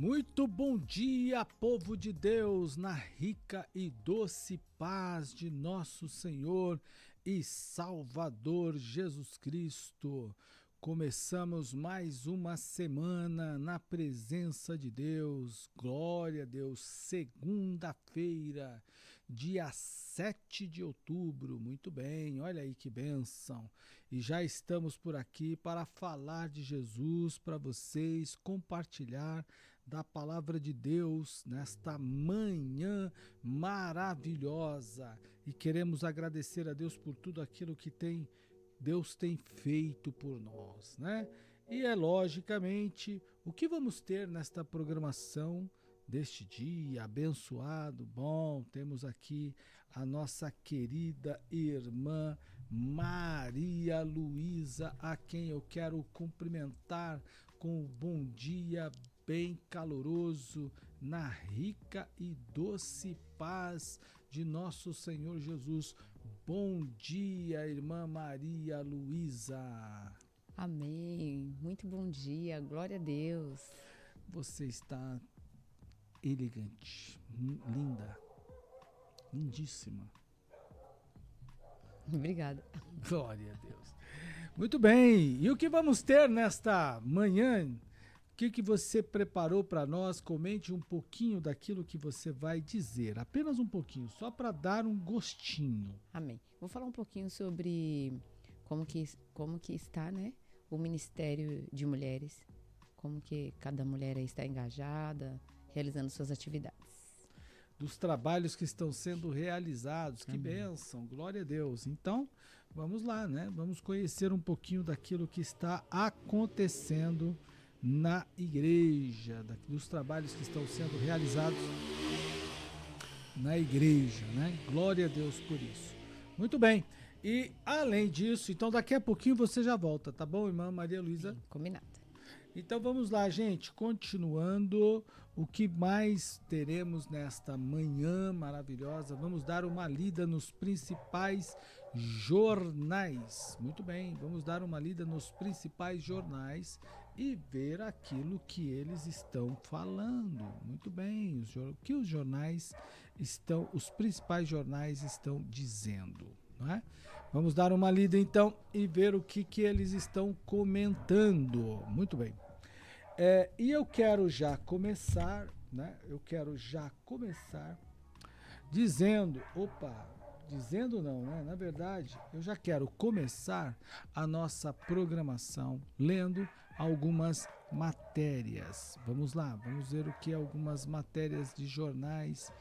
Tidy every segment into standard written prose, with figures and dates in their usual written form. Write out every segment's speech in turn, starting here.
Muito bom dia, povo de Deus, na rica e doce paz de nosso Senhor e Salvador Jesus Cristo. Começamos mais uma semana na presença de Deus. Glória a Deus. Segunda-feira, dia 7 de outubro. Muito bem, olha aí que bênção. E já estamos por aqui para falar de Jesus para vocês, compartilhar da palavra de Deus nesta manhã maravilhosa. E queremos agradecer a Deus por tudo aquilo que Deus tem feito por nós, né? E é logicamente o que vamos ter nesta programação deste dia abençoado. Bom, temos aqui a nossa querida irmã Maria Luísa, a quem eu quero cumprimentar com um bom dia bem caloroso, na rica e doce paz de nosso Senhor Jesus. Bom dia, irmã Maria Luísa. Amém. Muito bom dia. Glória a Deus. Você está elegante, linda, lindíssima. Obrigada. Glória a Deus. Muito bem. E o que vamos ter nesta manhã? O que você preparou para nós? Comente um pouquinho daquilo que você vai dizer. Apenas um pouquinho, só para dar um gostinho. Amém. Vou falar um pouquinho sobre como que está, né, o Ministério de Mulheres, como que cada mulher aí está engajada, realizando suas atividades. Dos trabalhos que estão sendo realizados. Que bênção, glória a Deus. Então, vamos lá, né? Vamos conhecer um pouquinho daquilo que está acontecendo na igreja, dos trabalhos que estão sendo realizados na igreja, né? Glória a Deus por isso. Muito bem. E além disso, então daqui a pouquinho você já volta, tá bom, irmã Maria Luísa? Combinado. Então vamos lá, gente, continuando, o que mais teremos nesta manhã maravilhosa? Vamos dar uma lida nos principais jornais. Muito bem, vamos dar uma lida nos principais jornais e ver aquilo que eles estão falando. Muito bem, o que os principais jornais estão dizendo, não é? Vamos dar uma lida então e ver o que eles estão comentando. Muito bem. E eu quero já começar, né? Eu quero já começar dizendo não, né? Na verdade, eu já quero começar a nossa programação lendo algumas matérias. Vamos lá, vamos ver o que algumas matérias de jornais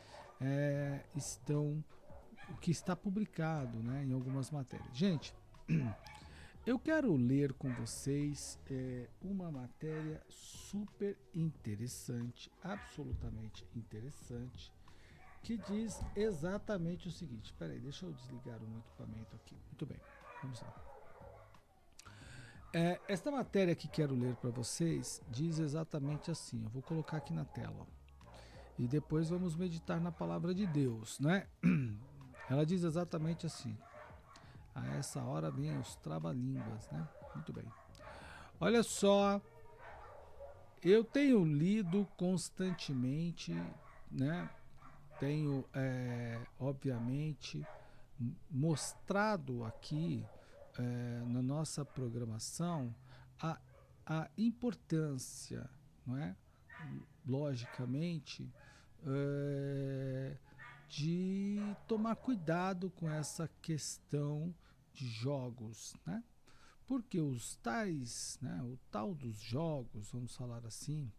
o que está publicado, né, em algumas matérias. Gente, eu quero ler com vocês uma matéria super interessante, absolutamente interessante, que diz exatamente o seguinte. Espera aí, deixa eu desligar o meu equipamento aqui. Muito bem, vamos lá. Esta matéria que quero ler para vocês diz exatamente assim. Eu vou colocar aqui na tela. Ó, e depois vamos meditar na palavra de Deus, né? Ela diz exatamente assim. A essa hora vem os trava-línguas, né? Muito bem. Olha só, eu tenho lido constantemente, né? Tenho, obviamente, mostrado aqui na nossa programação a importância, não é? Logicamente, de tomar cuidado com essa questão de jogos, né? Porque os tais, né, o tal dos jogos, vamos falar assim,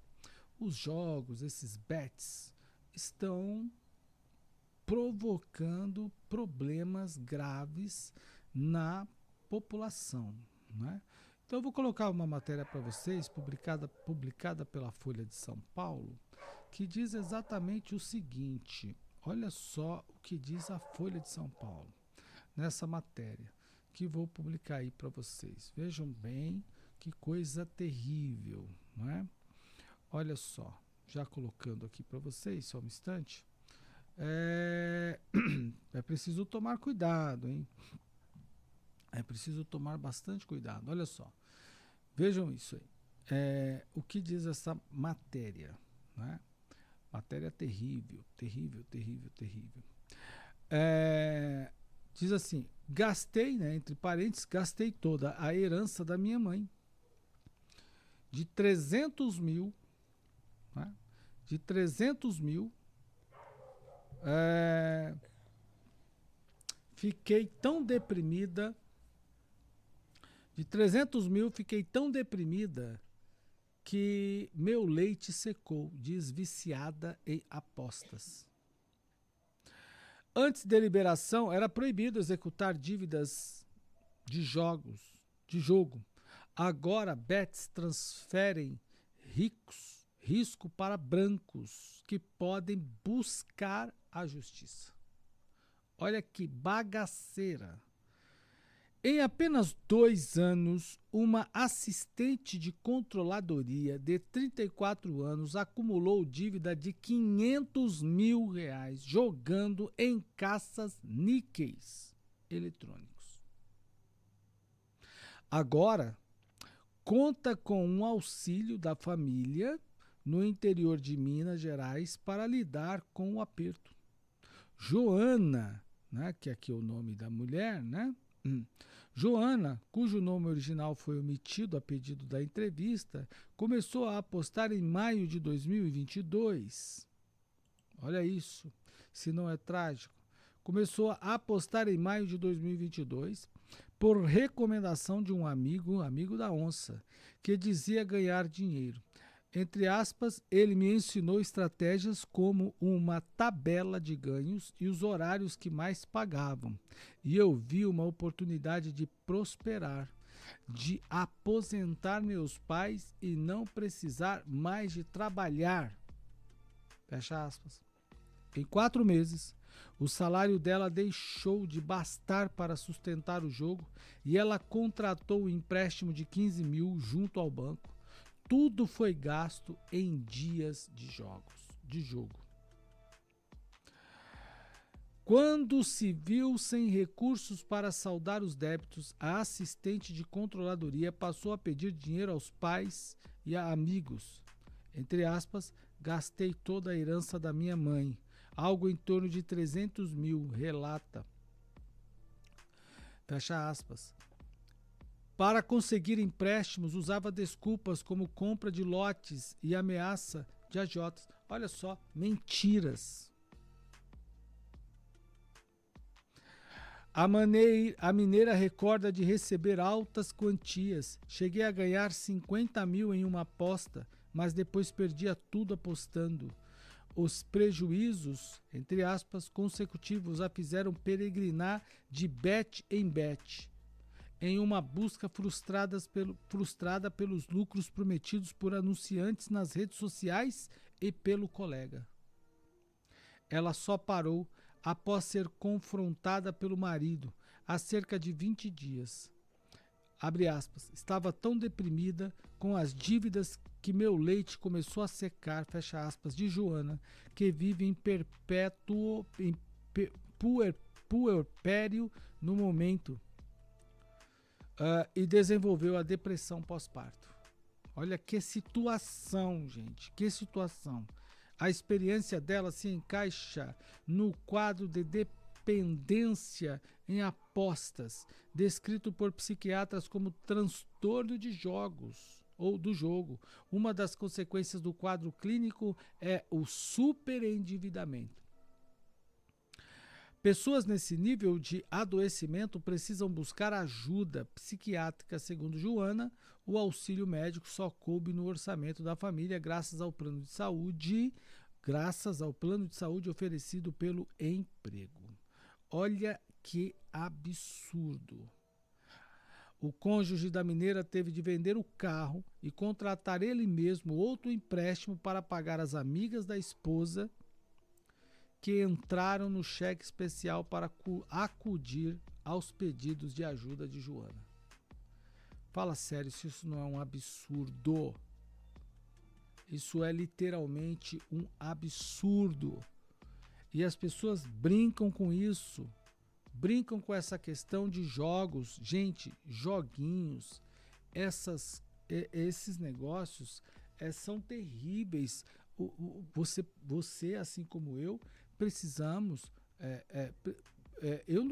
os jogos, esses bets, estão provocando problemas graves na população, né? Então eu vou colocar uma matéria para vocês, publicada pela Folha de São Paulo, que diz exatamente o seguinte. Olha só o que diz a Folha de São Paulo nessa matéria que vou publicar aí para vocês. Vejam bem que coisa terrível, não é? Olha só, já colocando aqui para vocês, só um instante. É preciso tomar cuidado, hein? É preciso tomar bastante cuidado. Olha só, vejam isso aí. O que diz essa matéria, né? Matéria terrível, terrível, terrível, terrível. Diz assim, gastei, né, entre parênteses, gastei toda a herança da minha mãe, de 300 mil, né, de 300 mil, fiquei tão deprimida, de 300 mil fiquei tão deprimida que meu leite secou, diz viciada em apostas. Antes da liberação, era proibido executar dívidas de jogo. Agora, bets transferem risco para brancos que podem buscar a justiça. Olha que bagaceira. Em apenas 2 anos, uma assistente de controladoria de 34 anos acumulou dívida de R$500 mil jogando em caças níqueis eletrônicos. Agora, conta com um auxílio da família no interior de Minas Gerais para lidar com o aperto. Joana, né, que aqui é o nome da mulher, né? Joana, cujo nome original foi omitido a pedido da entrevista, começou a apostar em maio de 2022. Olha isso, se não é trágico. Começou a apostar em maio de 2022 por recomendação de um amigo da onça, que dizia ganhar dinheiro. Entre aspas, ele me ensinou estratégias como uma tabela de ganhos e os horários que mais pagavam. E eu vi uma oportunidade de prosperar, de aposentar meus pais e não precisar mais de trabalhar. Fecha aspas. Em 4 meses, o salário dela deixou de bastar para sustentar o jogo e ela contratou um empréstimo de 15 mil junto ao banco. Tudo foi gasto em dias de jogo. Quando se viu sem recursos para saldar os débitos, a assistente de controladoria passou a pedir dinheiro aos pais e a amigos. Entre aspas, gastei toda a herança da minha mãe, algo em torno de 300 mil, relata. Fecha aspas. Para conseguir empréstimos, usava desculpas como compra de lotes e ameaça de agiotas. Olha só, mentiras. A mineira recorda de receber altas quantias. Cheguei a ganhar 50 mil em uma aposta, mas depois perdia tudo apostando. Os prejuízos, entre aspas, consecutivos a fizeram peregrinar de bet em bet, em uma busca frustrada pelos lucros prometidos por anunciantes nas redes sociais e pelo colega. Ela só parou após ser confrontada pelo marido há cerca de 20 dias. Abre aspas, estava tão deprimida com as dívidas que meu leite começou a secar, fecha aspas, de Joana, que vive em puerpério no momento. E desenvolveu a depressão pós-parto. Olha que situação, gente, que situação. A experiência dela se encaixa no quadro de dependência em apostas, descrito por psiquiatras como transtorno de jogos ou do jogo. Uma das consequências do quadro clínico é o superendividamento. Pessoas nesse nível de adoecimento precisam buscar ajuda psiquiátrica. Segundo Joana, o auxílio médico só coube no orçamento da família graças ao plano de saúde oferecido pelo emprego. Olha que absurdo. O cônjuge da mineira teve de vender o carro e contratar ele mesmo outro empréstimo para pagar as amigas da esposa que entraram no cheque especial para acudir aos pedidos de ajuda de Joana. Fala sério, se isso não é um absurdo. Isso é literalmente um absurdo. E as pessoas brincam com isso. Brincam com essa questão de jogos. Gente, joguinhos, esses negócios são terríveis. você, assim como eu, precisamos. Eu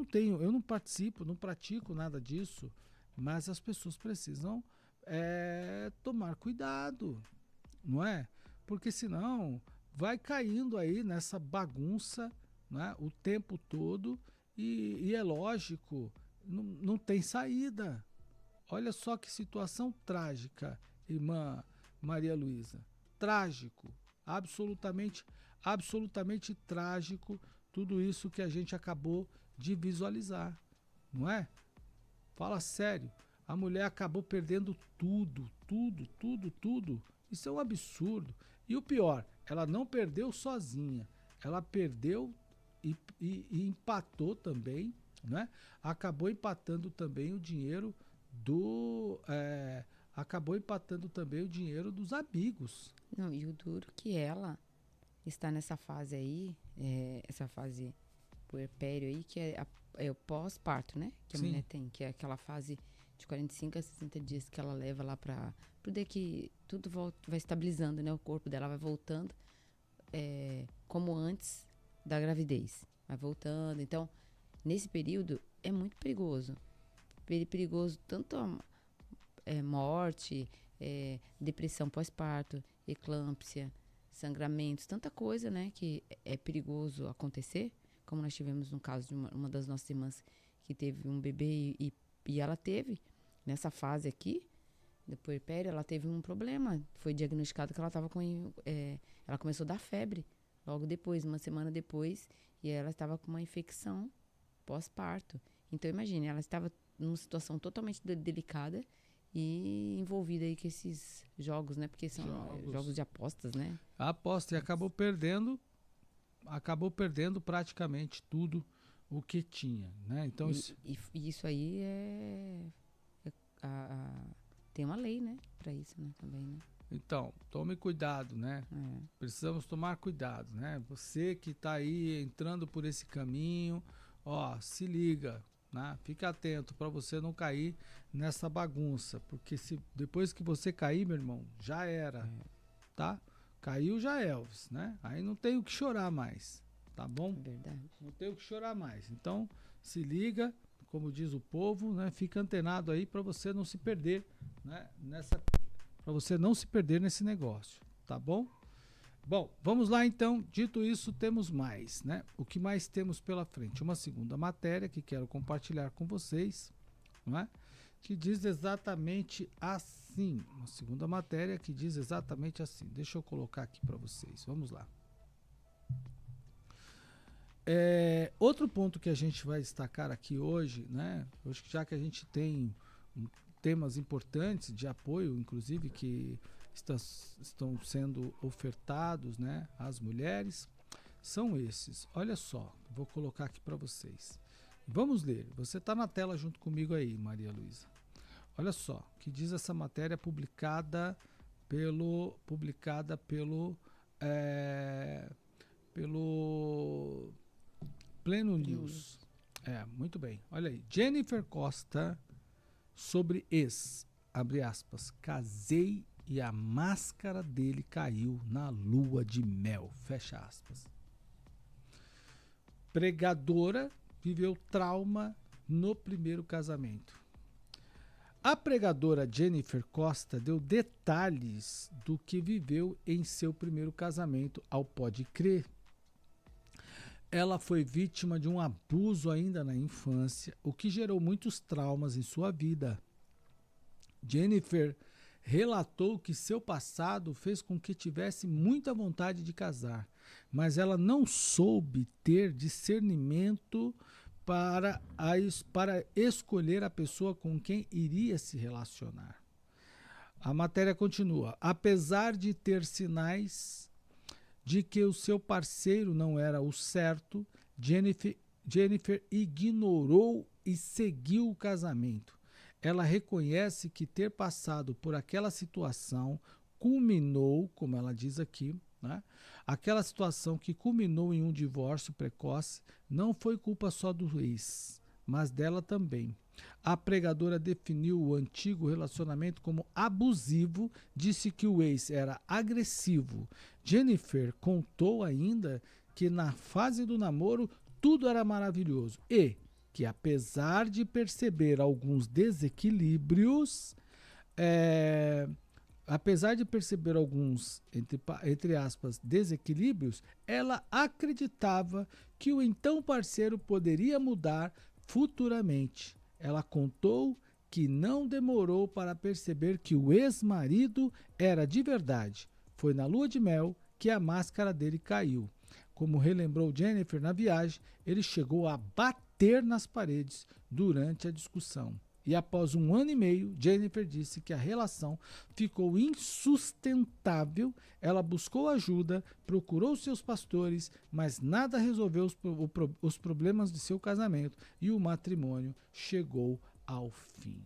não participo, não pratico nada disso, mas as pessoas precisam tomar cuidado, não é? Porque senão vai caindo aí nessa bagunça, né, o tempo todo e é lógico, não tem saída. Olha só que situação trágica, irmã Maria Luísa. Trágico, absolutamente, absolutamente trágico tudo isso que a gente acabou de visualizar, não é? Fala sério, a mulher acabou perdendo tudo, tudo, tudo, tudo. Isso é um absurdo. E o pior, ela não perdeu sozinha, ela perdeu e empatou também, né? Acabou empatando também o dinheiro acabou empatando também o dinheiro dos amigos. Não, e o duro que ela está nessa fase aí, essa fase puerpério aí, que é o pós-parto, né? Que a Sim. mulher tem, que é aquela fase de 45 a 60 dias que ela leva lá para o dia que tudo vai estabilizando, né? O corpo dela vai voltando como antes da gravidez. Vai voltando. Então, nesse período, é muito perigoso. Perigoso tanto a morte, depressão pós-parto, eclâmpsia, sangramentos, tanta coisa, né, que é perigoso acontecer, como nós tivemos no caso de uma das nossas irmãs que teve um bebê e ela teve, nessa fase aqui, do puerpério, ela teve um problema, foi diagnosticado que ela estava ela começou a dar febre, logo depois, uma semana depois, e ela estava com uma infecção pós-parto. Então, imagine, ela estava numa situação totalmente delicada e envolvida aí com esses jogos, né? Porque são jogos de apostas, né? A aposta e acabou perdendo praticamente tudo o que tinha, né? Então e isso aí tem uma lei, né? Para isso, né? Também, né? Então, tome cuidado, né? Precisamos tomar cuidado, né? Você que está aí entrando por esse caminho, se liga, né? Fica atento para você não cair nessa bagunça, porque depois que você cair, meu irmão, já era, tá? Caiu já Elvis, né? Aí não tem o que chorar mais, tá bom? Verdade. Não tem o que chorar mais. Então, se liga, como diz o povo, né? Fica antenado aí para você não se perder, né? Para você não se perder nesse negócio, tá bom? Bom, vamos lá então. Dito isso, temos mais, né? O que mais temos pela frente? Uma segunda matéria que quero compartilhar com vocês, não é? Que diz exatamente assim. Uma segunda matéria que diz exatamente assim. Deixa eu colocar aqui para vocês. Vamos lá. Outro ponto que a gente vai destacar aqui hoje, né? Hoje, já que a gente tem temas importantes de apoio, inclusive, que estão sendo ofertados, né, às mulheres, são esses. Olha só, vou colocar aqui para vocês. Vamos ler. Você está na tela junto comigo aí, Maria Luísa. Olha só, que diz essa matéria publicada pelo Pleno News. Muito bem. Olha aí. Jennifer Costa sobre abre aspas, casei e a máscara dele caiu na lua de mel, fecha aspas. Pregadora viveu trauma no primeiro casamento. A pregadora Jennifer Costa deu detalhes do que viveu em seu primeiro casamento ao Pode Crer. Ela foi vítima de um abuso ainda na infância, o que gerou muitos traumas em sua vida. Jennifer relatou que seu passado fez com que tivesse muita vontade de casar, mas ela não soube ter discernimento para escolher a pessoa com quem iria se relacionar. A matéria continua. Apesar de ter sinais de que o seu parceiro não era o certo, Jennifer ignorou e seguiu o casamento. Ela reconhece que ter passado por aquela situação culminou, como ela diz aqui, né? Aquela situação que culminou em um divórcio precoce não foi culpa só do ex, mas dela também. A pregadora definiu o antigo relacionamento como abusivo, disse que o ex era agressivo. Jennifer contou ainda que na fase do namoro tudo era maravilhoso e que, apesar de perceber alguns desequilíbrios, entre aspas, desequilíbrios, ela acreditava que o então parceiro poderia mudar futuramente. Ela contou que não demorou para perceber que o ex-marido era de verdade. Foi na lua de mel que a máscara dele caiu. Como relembrou Jennifer na viagem, ele chegou a bater nas paredes durante a discussão. E após 1 ano e meio, Jennifer disse que a relação ficou insustentável. Ela buscou ajuda, procurou seus pastores, mas nada resolveu os problemas de seu casamento e o matrimônio chegou ao fim.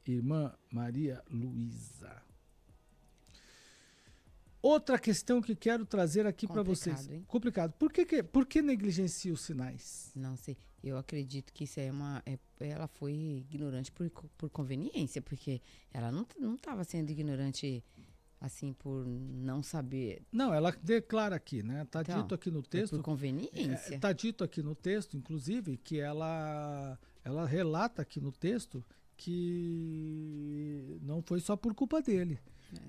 Irmã Maria Luísa. Outra questão que quero trazer aqui para vocês. Hein? Complicado. Por que negligencia os sinais? Não sei. Eu acredito que isso ela foi ignorante por conveniência, porque ela não estava sendo ignorante assim por não saber. Não, ela declara aqui, né? Está dito aqui no texto. Por conveniência. Está dito aqui no texto, inclusive, que ela relata aqui no texto que não foi só por culpa dele.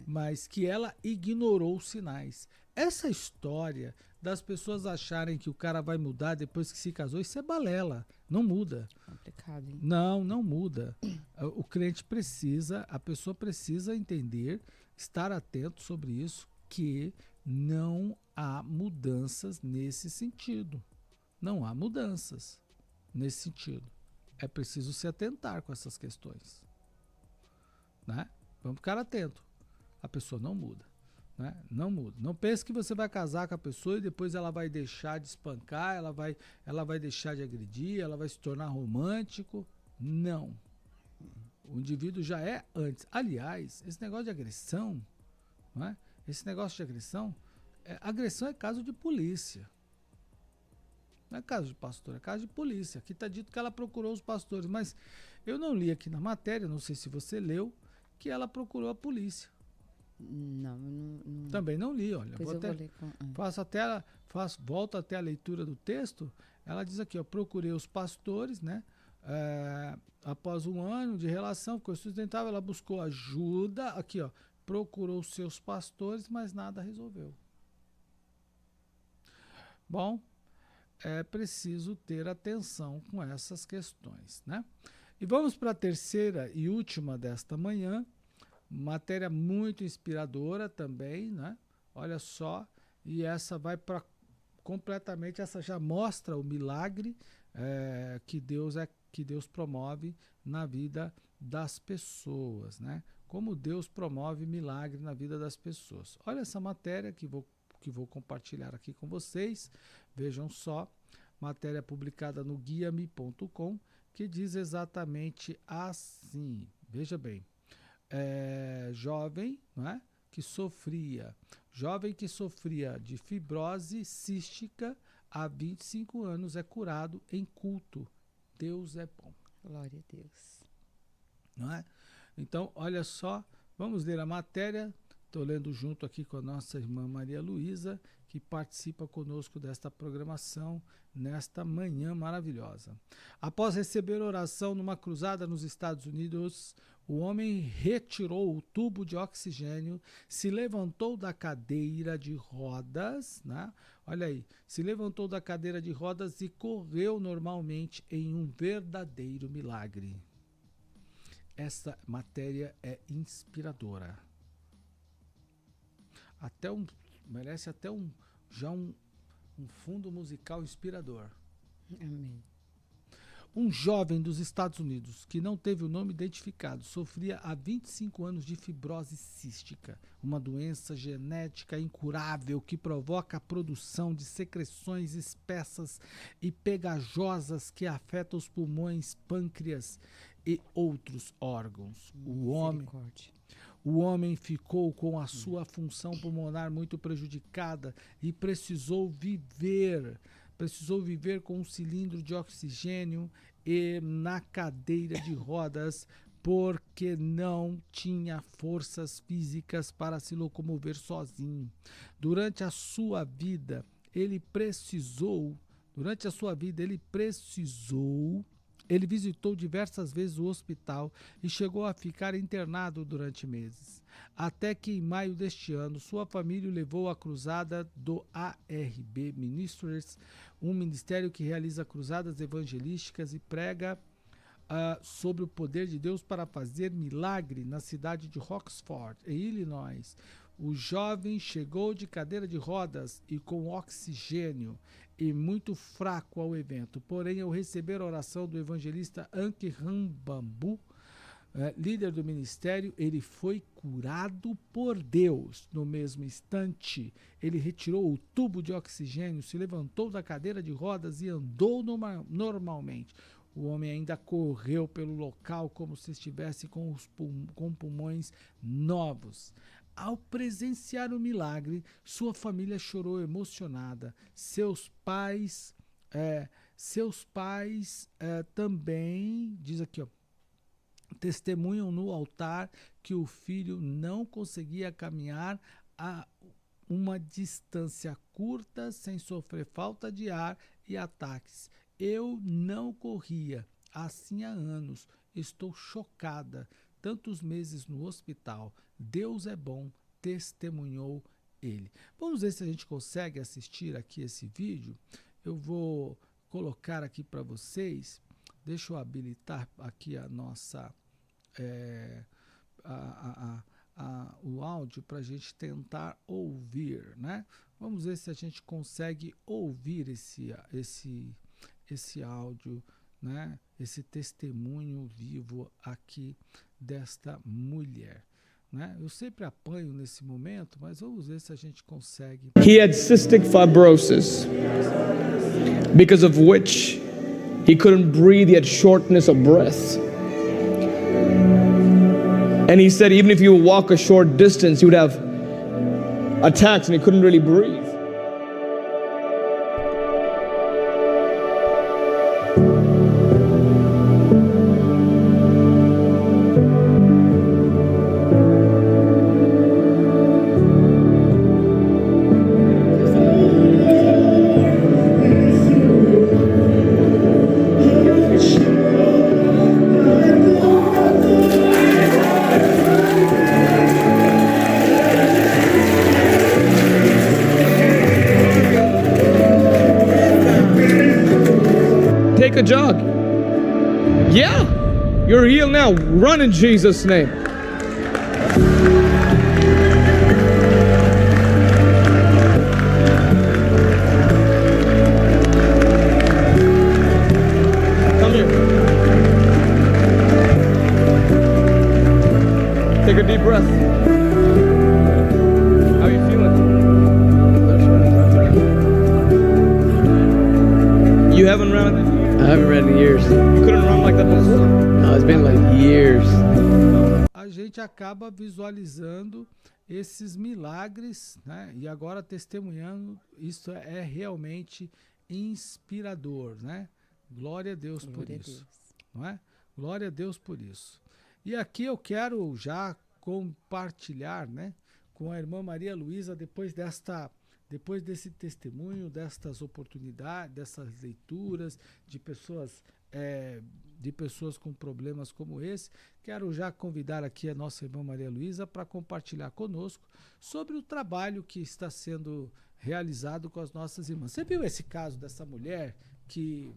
Mas que ela ignorou os sinais. Essa história das pessoas acharem que o cara vai mudar depois que se casou, isso é balela. Não muda. Complicado, hein? Não muda. O crente precisa, a pessoa precisa entender, estar atento sobre isso, que não há mudanças nesse sentido. Não há mudanças nesse sentido. É preciso se atentar com essas questões. Né? Vamos ficar atento. A pessoa não muda, né? Não muda. Não pense que você vai casar com a pessoa e depois ela vai deixar de espancar, ela vai deixar de agredir, ela vai se tornar romântico. Não. O indivíduo já é antes. Aliás, esse negócio de agressão, não é? Esse negócio de agressão é caso de polícia. Não é caso de pastor, é caso de polícia. Aqui está dito que ela procurou os pastores, mas eu não li aqui na matéria, não sei se você leu, que ela procurou a polícia. Não. Também não li, olha. Volto até a leitura do texto. Ela diz aqui, ó, procurei os pastores, né? Após 1 ano de relação, ficou sustentável, ela buscou ajuda, aqui, ó, procurou seus pastores, mas nada resolveu. Bom, é preciso ter atenção com essas questões, né? E vamos para a terceira e última desta manhã. Matéria muito inspiradora também, né? Olha só, e essa vai para completamente, essa já mostra o milagre que Deus promove na vida das pessoas, né? Como Deus promove milagre na vida das pessoas. Olha essa matéria que vou compartilhar aqui com vocês. Vejam só, matéria publicada no guiame.com, que diz exatamente assim. Veja bem. Jovem que sofria de fibrose cística há 25 anos é curado em culto. Deus é bom. Glória a Deus. Não é? Então, olha só, vamos ler a matéria. Estou lendo junto aqui com a nossa irmã Maria Luísa, que participa conosco desta programação nesta manhã maravilhosa. Após receber oração numa cruzada nos Estados Unidos, o homem retirou o tubo de oxigênio, se levantou da cadeira de rodas, né? Olha aí, se levantou da cadeira de rodas e correu normalmente em um verdadeiro milagre. Essa matéria é inspiradora. Merece até um fundo musical inspirador. Amém. Um jovem dos Estados Unidos, que não teve o nome identificado, sofria há 25 anos de fibrose cística, uma doença genética incurável que provoca a produção de secreções espessas e pegajosas que afetam os pulmões, pâncreas e outros órgãos. O homem ficou com a sua função pulmonar muito prejudicada e precisou viver precisou viver com um cilindro de oxigênio e na cadeira de rodas porque não tinha forças físicas para se locomover sozinho. Durante a sua vida, ele visitou diversas vezes o hospital e chegou a ficar internado durante meses. Até que em maio deste ano, sua família o levou à cruzada do ARB Ministries, um ministério que realiza cruzadas evangelísticas e prega sobre o poder de Deus para fazer milagre na cidade de Roxford, em Illinois. O jovem chegou de cadeira de rodas e com oxigênio e muito fraco ao evento. Porém, ao receber a oração do evangelista Anki Rambambu, líder do ministério, ele foi curado por Deus. No mesmo instante, ele retirou o tubo de oxigênio, se levantou da cadeira de rodas e andou normalmente. O homem ainda correu pelo local como se estivesse com pulmões novos. Ao presenciar o milagre, sua família chorou emocionada. Seus pais também, diz aqui, testemunham no altar que o filho não conseguia caminhar a uma distância curta sem sofrer falta de ar e ataques. Eu não corria assim há anos. Estou chocada. Tantos meses no hospital. Deus é bom, testemunhou ele. Vamos ver se a gente consegue assistir aqui esse vídeo. Eu vou colocar aqui para vocês. Deixa eu habilitar aqui a nossa o áudio para a gente tentar ouvir, né? Vamos ver se a gente consegue ouvir esse áudio, né? Esse testemunho vivo aqui desta mulher, né? Eu sempre apanho nesse momento, mas vamos ver se a gente consegue. He had cystic fibrosis, because of which he couldn't breathe. He had shortness of breath. And he said even if you walk a short distance, he would have attacks and he couldn't really breathe. Take a jog. Yeah, you're healed now. Run in Jesus' name. Come here. Take a deep breath. How are you feeling? You haven't run in I haven't read in years. You couldn't run like that before? No, it's been like years. A gente acaba visualizando esses milagres, né? E agora testemunhando, isso é realmente inspirador, né? Glória a Deus por isso, não é? Glória a Deus por isso. E aqui eu quero já compartilhar, né, com a irmã Maria Luísa, depois desse testemunho, destas oportunidades, dessas leituras de pessoas com problemas como esse, quero já convidar aqui a nossa irmã Maria Luísa para compartilhar conosco sobre o trabalho que está sendo realizado com as nossas irmãs. Você viu esse caso dessa mulher que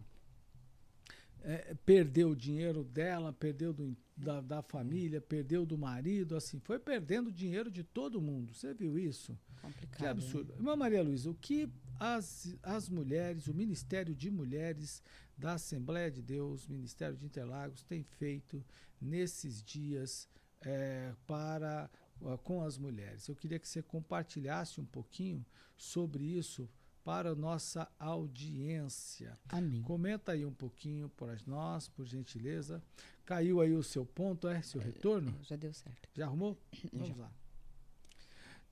perdeu o dinheiro dela, perdeu da família, perdeu do marido, assim, foi perdendo o dinheiro de todo mundo. Você viu isso? Complicado, Que absurdo. Né? Irmã Maria Luísa, o que as mulheres, o Ministério de Mulheres da Assembleia de Deus, Ministério de Interlagos, tem feito nesses dias com as mulheres? Eu queria que você compartilhasse um pouquinho sobre isso para a nossa audiência. Amém. Comenta aí um pouquinho para nós, por gentileza. Caiu aí o seu ponto, seu retorno? Já deu certo. Já arrumou? Vamos lá.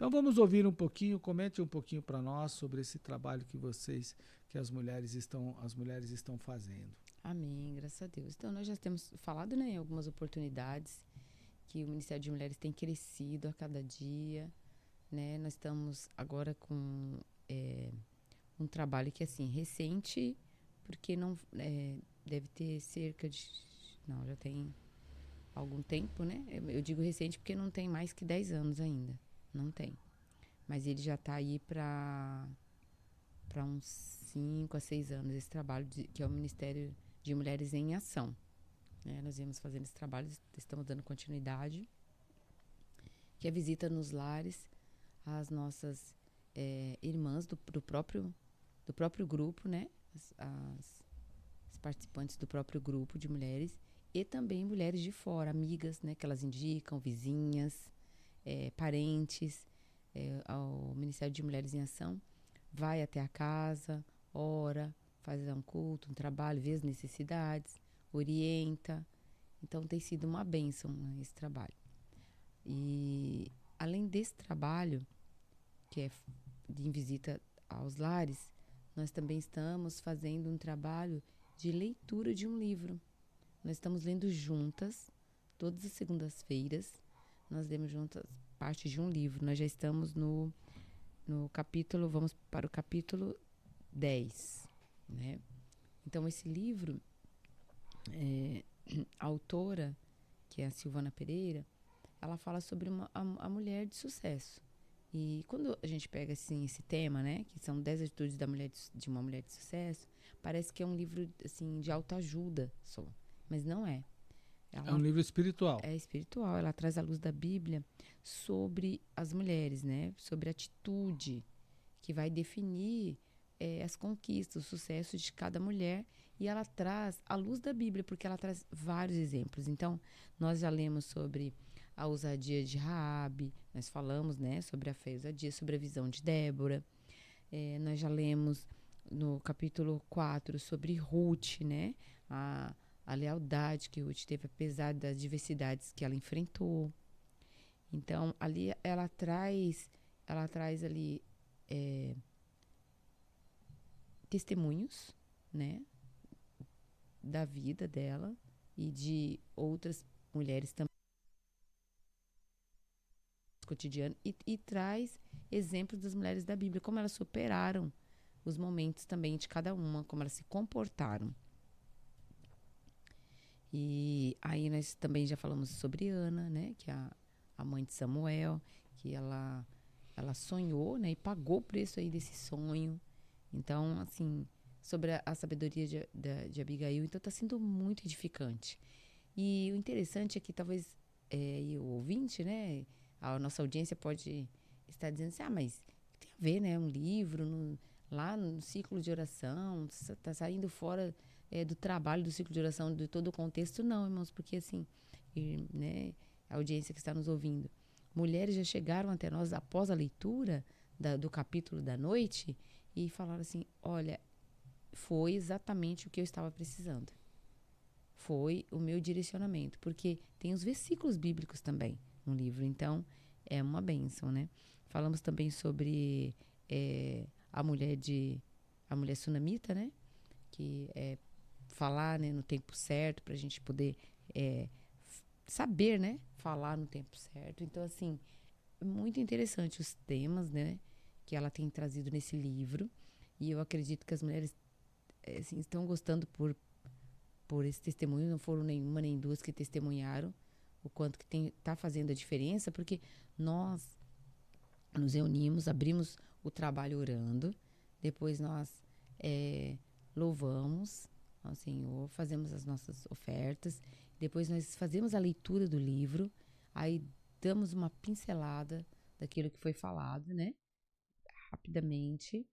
Então vamos ouvir um pouquinho, comente um pouquinho para nós sobre esse trabalho que as mulheres estão fazendo. Amém, graças a Deus. Então, nós já temos falado, né, em algumas oportunidades que o Ministério de Mulheres tem crescido a cada dia, né? Nós estamos agora com um trabalho que, assim, recente, porque não deve ter cerca de... Não, já tem algum tempo, né? Eu digo recente porque não tem mais que 10 anos ainda. Não tem. Mas ele já está aí para uns 5 a 6 anos, esse trabalho, que é o Ministério de Mulheres em Ação. Nós viemos fazendo esse trabalho, estamos dando continuidade, que é visita nos lares às nossas irmãs do próprio grupo, né? As participantes do próprio grupo de mulheres, e também mulheres de fora, amigas, né? Que elas indicam, vizinhas, parentes. Ao Ministério de Mulheres em Ação vai até a casa, ora, faz um culto, um trabalho, vê as necessidades, orienta. Então tem sido uma bênção, né, esse trabalho. E além desse trabalho, que é de visita aos lares, nós também estamos fazendo um trabalho de leitura de um livro. Nós estamos lendo juntas, todas as segundas-feiras, nós lemos juntas parte de um livro. Nós já estamos no capítulo, vamos para o capítulo 10, né? Então, esse livro, a autora, que é a Silvana Pereira, ela fala sobre a mulher de sucesso. E quando a gente pega assim, esse tema, né, que são 10 atitudes de uma mulher de sucesso, parece que é um livro assim, de autoajuda só, mas não é. É um livro espiritual. É espiritual, ela traz à luz da Bíblia sobre as mulheres, né? Sobre a atitude que vai definir as conquistas, o sucesso de cada mulher. E ela traz à luz da Bíblia, porque ela traz vários exemplos. Então, nós já lemos sobre a ousadia de Raabe, nós falamos, né, sobre a fé e ousadia, sobre a visão de Débora. Nós já lemos no capítulo 4 sobre Ruth, né? A lealdade que Ruth teve, apesar das diversidades que ela enfrentou. Então, ali ela traz ali testemunhos, né, da vida dela e de outras mulheres também no cotidiano, e traz exemplos das mulheres da Bíblia, como elas superaram os momentos também de cada uma, como elas se comportaram. E aí nós também já falamos sobre Ana, né, que é a mãe de Samuel, que ela sonhou, né, e pagou o preço aí desse sonho. Então, assim, sobre a sabedoria de Abigail, então está sendo muito edificante. E o interessante é que talvez o ouvinte, né, a nossa audiência pode estar dizendo assim, mas tem a ver, né, um livro lá no ciclo de oração, está saindo fora do trabalho do ciclo de oração, de todo o contexto. Não, irmãos, porque assim, né, a audiência que está nos ouvindo, mulheres já chegaram até nós após a leitura do capítulo da noite e falaram assim, olha, foi exatamente o que eu estava precisando. Foi o meu direcionamento, porque tem os versículos bíblicos também no livro, então é uma bênção, né? Falamos também sobre a mulher sunamita, né? Que é falar, né, no tempo certo, para a gente poder saber, né, falar no tempo certo. Então, assim, é muito interessante os temas, né, que ela tem trazido nesse livro. E eu acredito que as mulheres assim, estão gostando por esse testemunho. Não foram nenhuma nem duas que testemunharam o quanto que está fazendo a diferença, porque nós nos reunimos, abrimos o trabalho orando, depois nós louvamos ao Senhor, fazemos as nossas ofertas, depois nós fazemos a leitura do livro, aí damos uma pincelada daquilo que foi falado, né, rapidamente,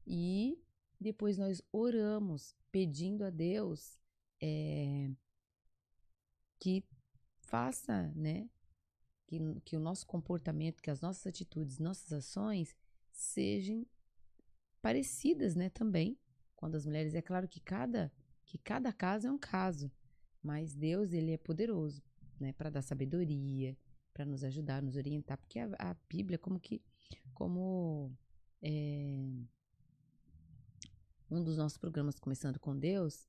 e depois nós oramos pedindo a Deus que faça, né, que o nosso comportamento, que as nossas atitudes, nossas ações sejam parecidas, né, também com as mulheres. É claro que cada caso é um caso, mas Deus, ele é poderoso, né, para dar sabedoria, para nos ajudar, nos orientar, porque a Bíblia como um dos nossos programas Começando com Deus,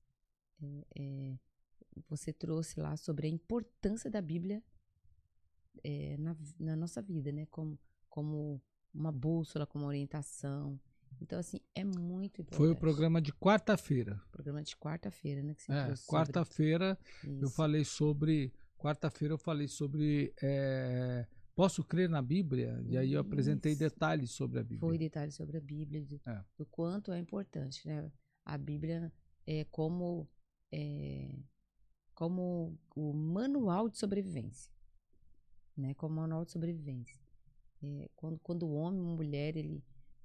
você trouxe lá sobre a importância da Bíblia na nossa vida, né? Como uma bússola, como orientação. Então, assim, é muito importante. Foi o programa de quarta-feira. Programa de quarta-feira, né? Que você trouxe quarta-feira eu falei sobre... Quarta-feira eu falei sobre... posso crer na Bíblia? E aí eu apresentei detalhes sobre a Bíblia. Foi detalhes sobre a Bíblia, do quanto é importante, né? A Bíblia é como o manual de sobrevivência, né? Como manual de sobrevivência. Quando o homem ou mulher, ele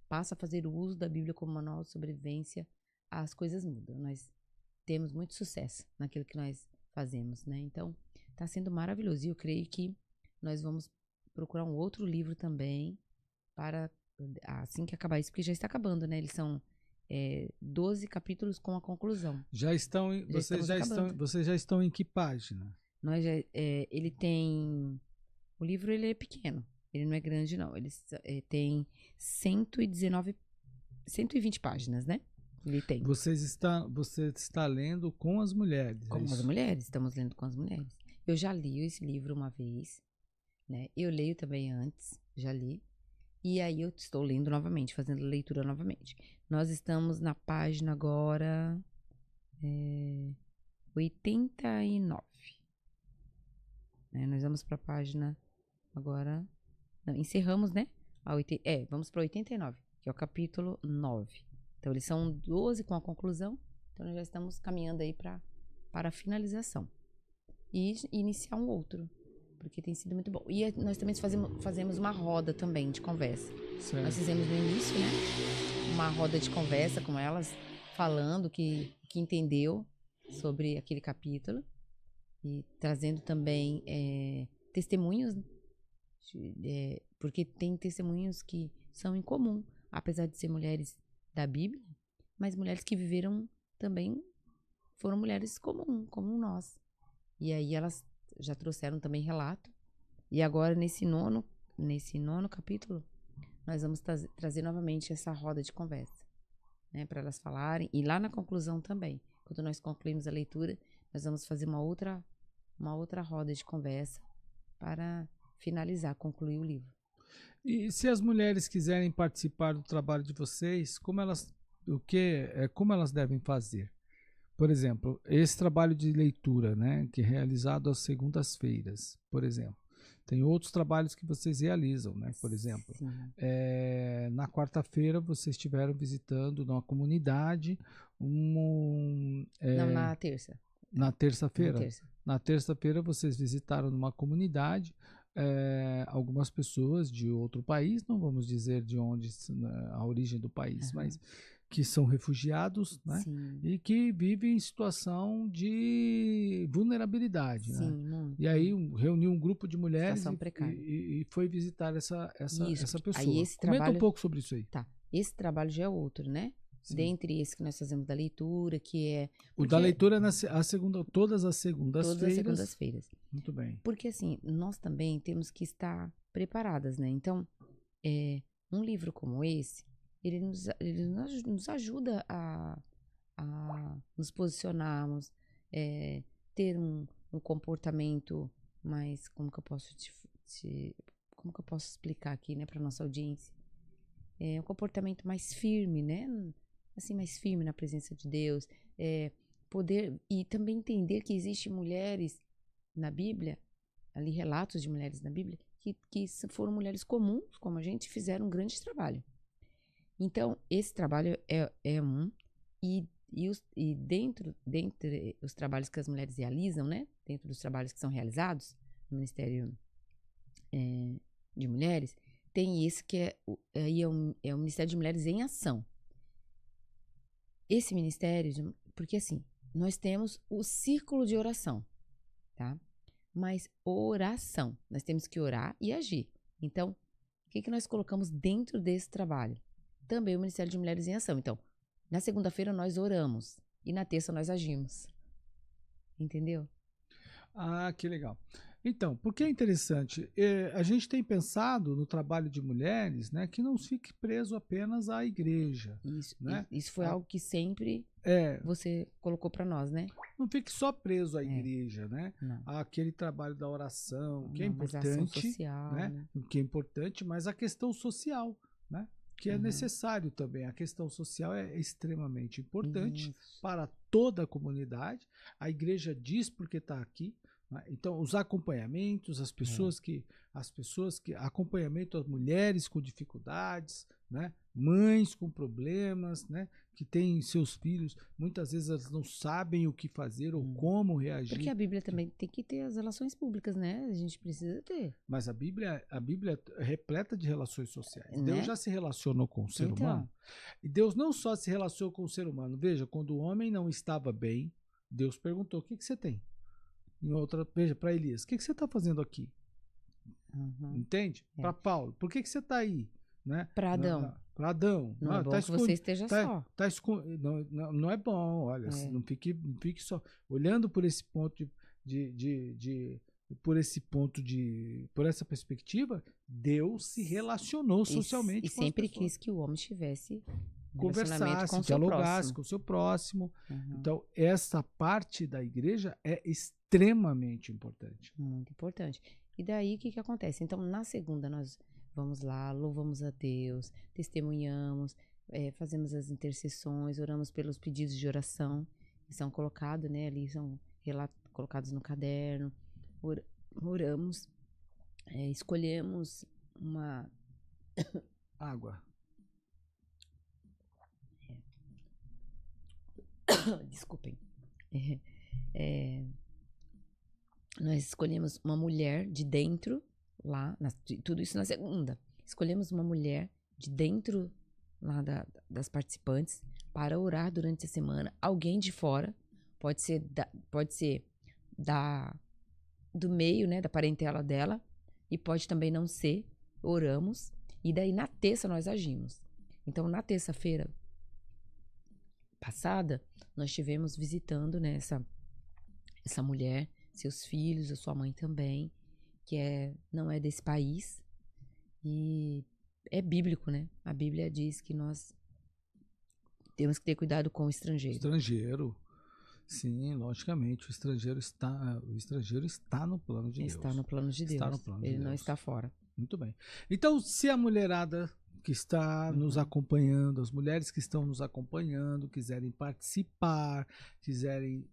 passa a fazer o uso da Bíblia como manual de sobrevivência, as coisas mudam. Nós temos muito sucesso naquilo que nós fazemos, né? Então, está sendo maravilhoso. E eu creio que nós vamos procurar um outro livro também para, assim que acabar isso, porque já está acabando, né? Eles são 12 capítulos com a conclusão. Vocês já estão em que página? Ele tem... O livro, ele é pequeno. Ele não é grande, não. Ele tem 120 páginas, né? Ele tem. Você está lendo com as mulheres. Com as mulheres, estamos lendo com as mulheres. Eu já li esse livro uma vez, né? Eu leio também antes, já li. E aí eu estou lendo novamente, fazendo leitura novamente. Nós estamos na página agora 89. Nós vamos para a página agora... Não, encerramos, né? Vamos para 89, que é o capítulo 9. Então, eles são 12 com a conclusão. Então, nós já estamos caminhando aí para a finalização. E iniciar um outro, porque tem sido muito bom. E nós também fazemos uma roda também de conversa. Certo. Nós fizemos no início, né? Uma roda de conversa com elas, falando que entendeu sobre aquele capítulo. E trazendo também testemunhos, porque tem testemunhos que são em comum, apesar de ser mulheres da Bíblia, mas mulheres que viveram também, foram mulheres como nós. E aí elas já trouxeram também relato. E agora, nesse nono capítulo, nós vamos trazer novamente essa roda de conversa, né, para elas falarem. E lá na conclusão também, quando nós concluímos a leitura, nós vamos fazer uma outra roda de conversa para finalizar, concluir o livro. E se as mulheres quiserem participar do trabalho de vocês, como elas devem fazer? Por exemplo, esse trabalho de leitura, né, que é realizado às segundas-feiras, por exemplo. Tem outros trabalhos que vocês realizam, né? Por exemplo, na quarta-feira vocês estiveram visitando numa comunidade não, na terça. Na terça-feira? Na terça-feira vocês visitaram numa comunidade algumas pessoas de outro país, não vamos dizer de onde, a origem do país, mas que são refugiados, né? E que vivem em situação de vulnerabilidade. Sim, né? E aí reuniu um grupo de mulheres e foi visitar essa pessoa. Aí Comenta um pouco sobre isso aí. Tá. Esse trabalho já é outro, né? Sim. Dentre esse que nós fazemos da leitura, que é... O da leitura é todas as segundas-feiras. Todas as segundas-feiras. Muito bem. Porque assim, nós também temos que estar preparadas, né? Então, um livro como esse, ele nos ajuda a nos posicionarmos, ter um comportamento mais... Como que eu posso como que eu posso explicar aqui, né, para nossa audiência? Um comportamento mais firme, né? Assim, mais firme na presença de Deus, poder, e também entender que existem mulheres na Bíblia, ali relatos de mulheres na Bíblia, que foram mulheres comuns, como a gente, fizeram um grande trabalho. Então, esse trabalho é um, e dentro os trabalhos que as mulheres realizam, né? Dentro dos trabalhos que são realizados no Ministério de Mulheres, tem esse que é o Ministério de Mulheres em Ação. Esse ministério, porque assim, nós temos o círculo de oração, tá? Mas oração, nós temos que orar e agir. Então, o que nós colocamos dentro desse trabalho? Também o Ministério de Mulheres em Ação. Então, na segunda-feira nós oramos e na terça nós agimos. Entendeu? Ah, que legal. Então, porque é interessante, a gente tem pensado no trabalho de mulheres, né, que não fique preso apenas à igreja, né? Isso foi algo que sempre É, você colocou para nós, né? não fique só preso à igreja, né? Não. Aquele trabalho da oração, que é Não, mas a ação importante, social, né? né? Que é importante, mas a questão social, né? Que é necessário também. A questão social é extremamente importante Isso. para toda a comunidade. A igreja diz porque está aqui, né? Então, os acompanhamentos, as pessoas que acompanhamento às mulheres com dificuldades, né? Mães com problemas, né? Que têm seus filhos, muitas vezes elas não sabem o que fazer ou como reagir. Porque a Bíblia também tem que ter as relações públicas, né? A gente precisa ter. Mas a Bíblia é repleta de relações sociais. Né? Deus já se relacionou com o ser humano. E Deus não só se relacionou com o ser humano. Veja, quando o homem não estava bem, Deus perguntou: o que você tem? Veja, para Elias: o que você está fazendo aqui? Entende? Para Paulo: por que você está aí? Né? Para Adão. Para Adão. Não é bom que você esteja só. Não é bom, olha, não fique só. Olhando por esse ponto por essa perspectiva, Deus se relacionou socialmente e com as sempre pessoas. quis que o homem tivesse Conversasse, dialogasse com o seu próximo. Então, essa parte da igreja é extremamente importante. Muito importante. E daí, o que acontece? Então, na segunda, nós vamos lá, louvamos a Deus, testemunhamos, fazemos as intercessões, oramos pelos pedidos de oração, que são colocados, né, ali, são colocados no caderno, oramos, escolhemos uma... Água. Desculpem. Nós escolhemos uma mulher de dentro, lá, tudo isso na segunda. Escolhemos uma mulher de dentro lá das participantes para orar durante a semana. Alguém de fora, pode ser do meio, né, da parentela dela, e pode também não ser. Oramos, e daí na terça nós agimos. Então, na terça-feira passada, nós estivemos visitando, né, essa mulher, seus filhos, a sua mãe também, que não é desse país, e é bíblico, né? A Bíblia diz que nós temos que ter cuidado com o estrangeiro. Estrangeiro, sim, logicamente, o estrangeiro está no plano de Deus. Está no plano de Deus. Está no plano de Ele Deus. não está fora. Muito bem. Então, se a mulherada que está nos acompanhando, as mulheres que estão nos acompanhando, quiserem participar, quiserem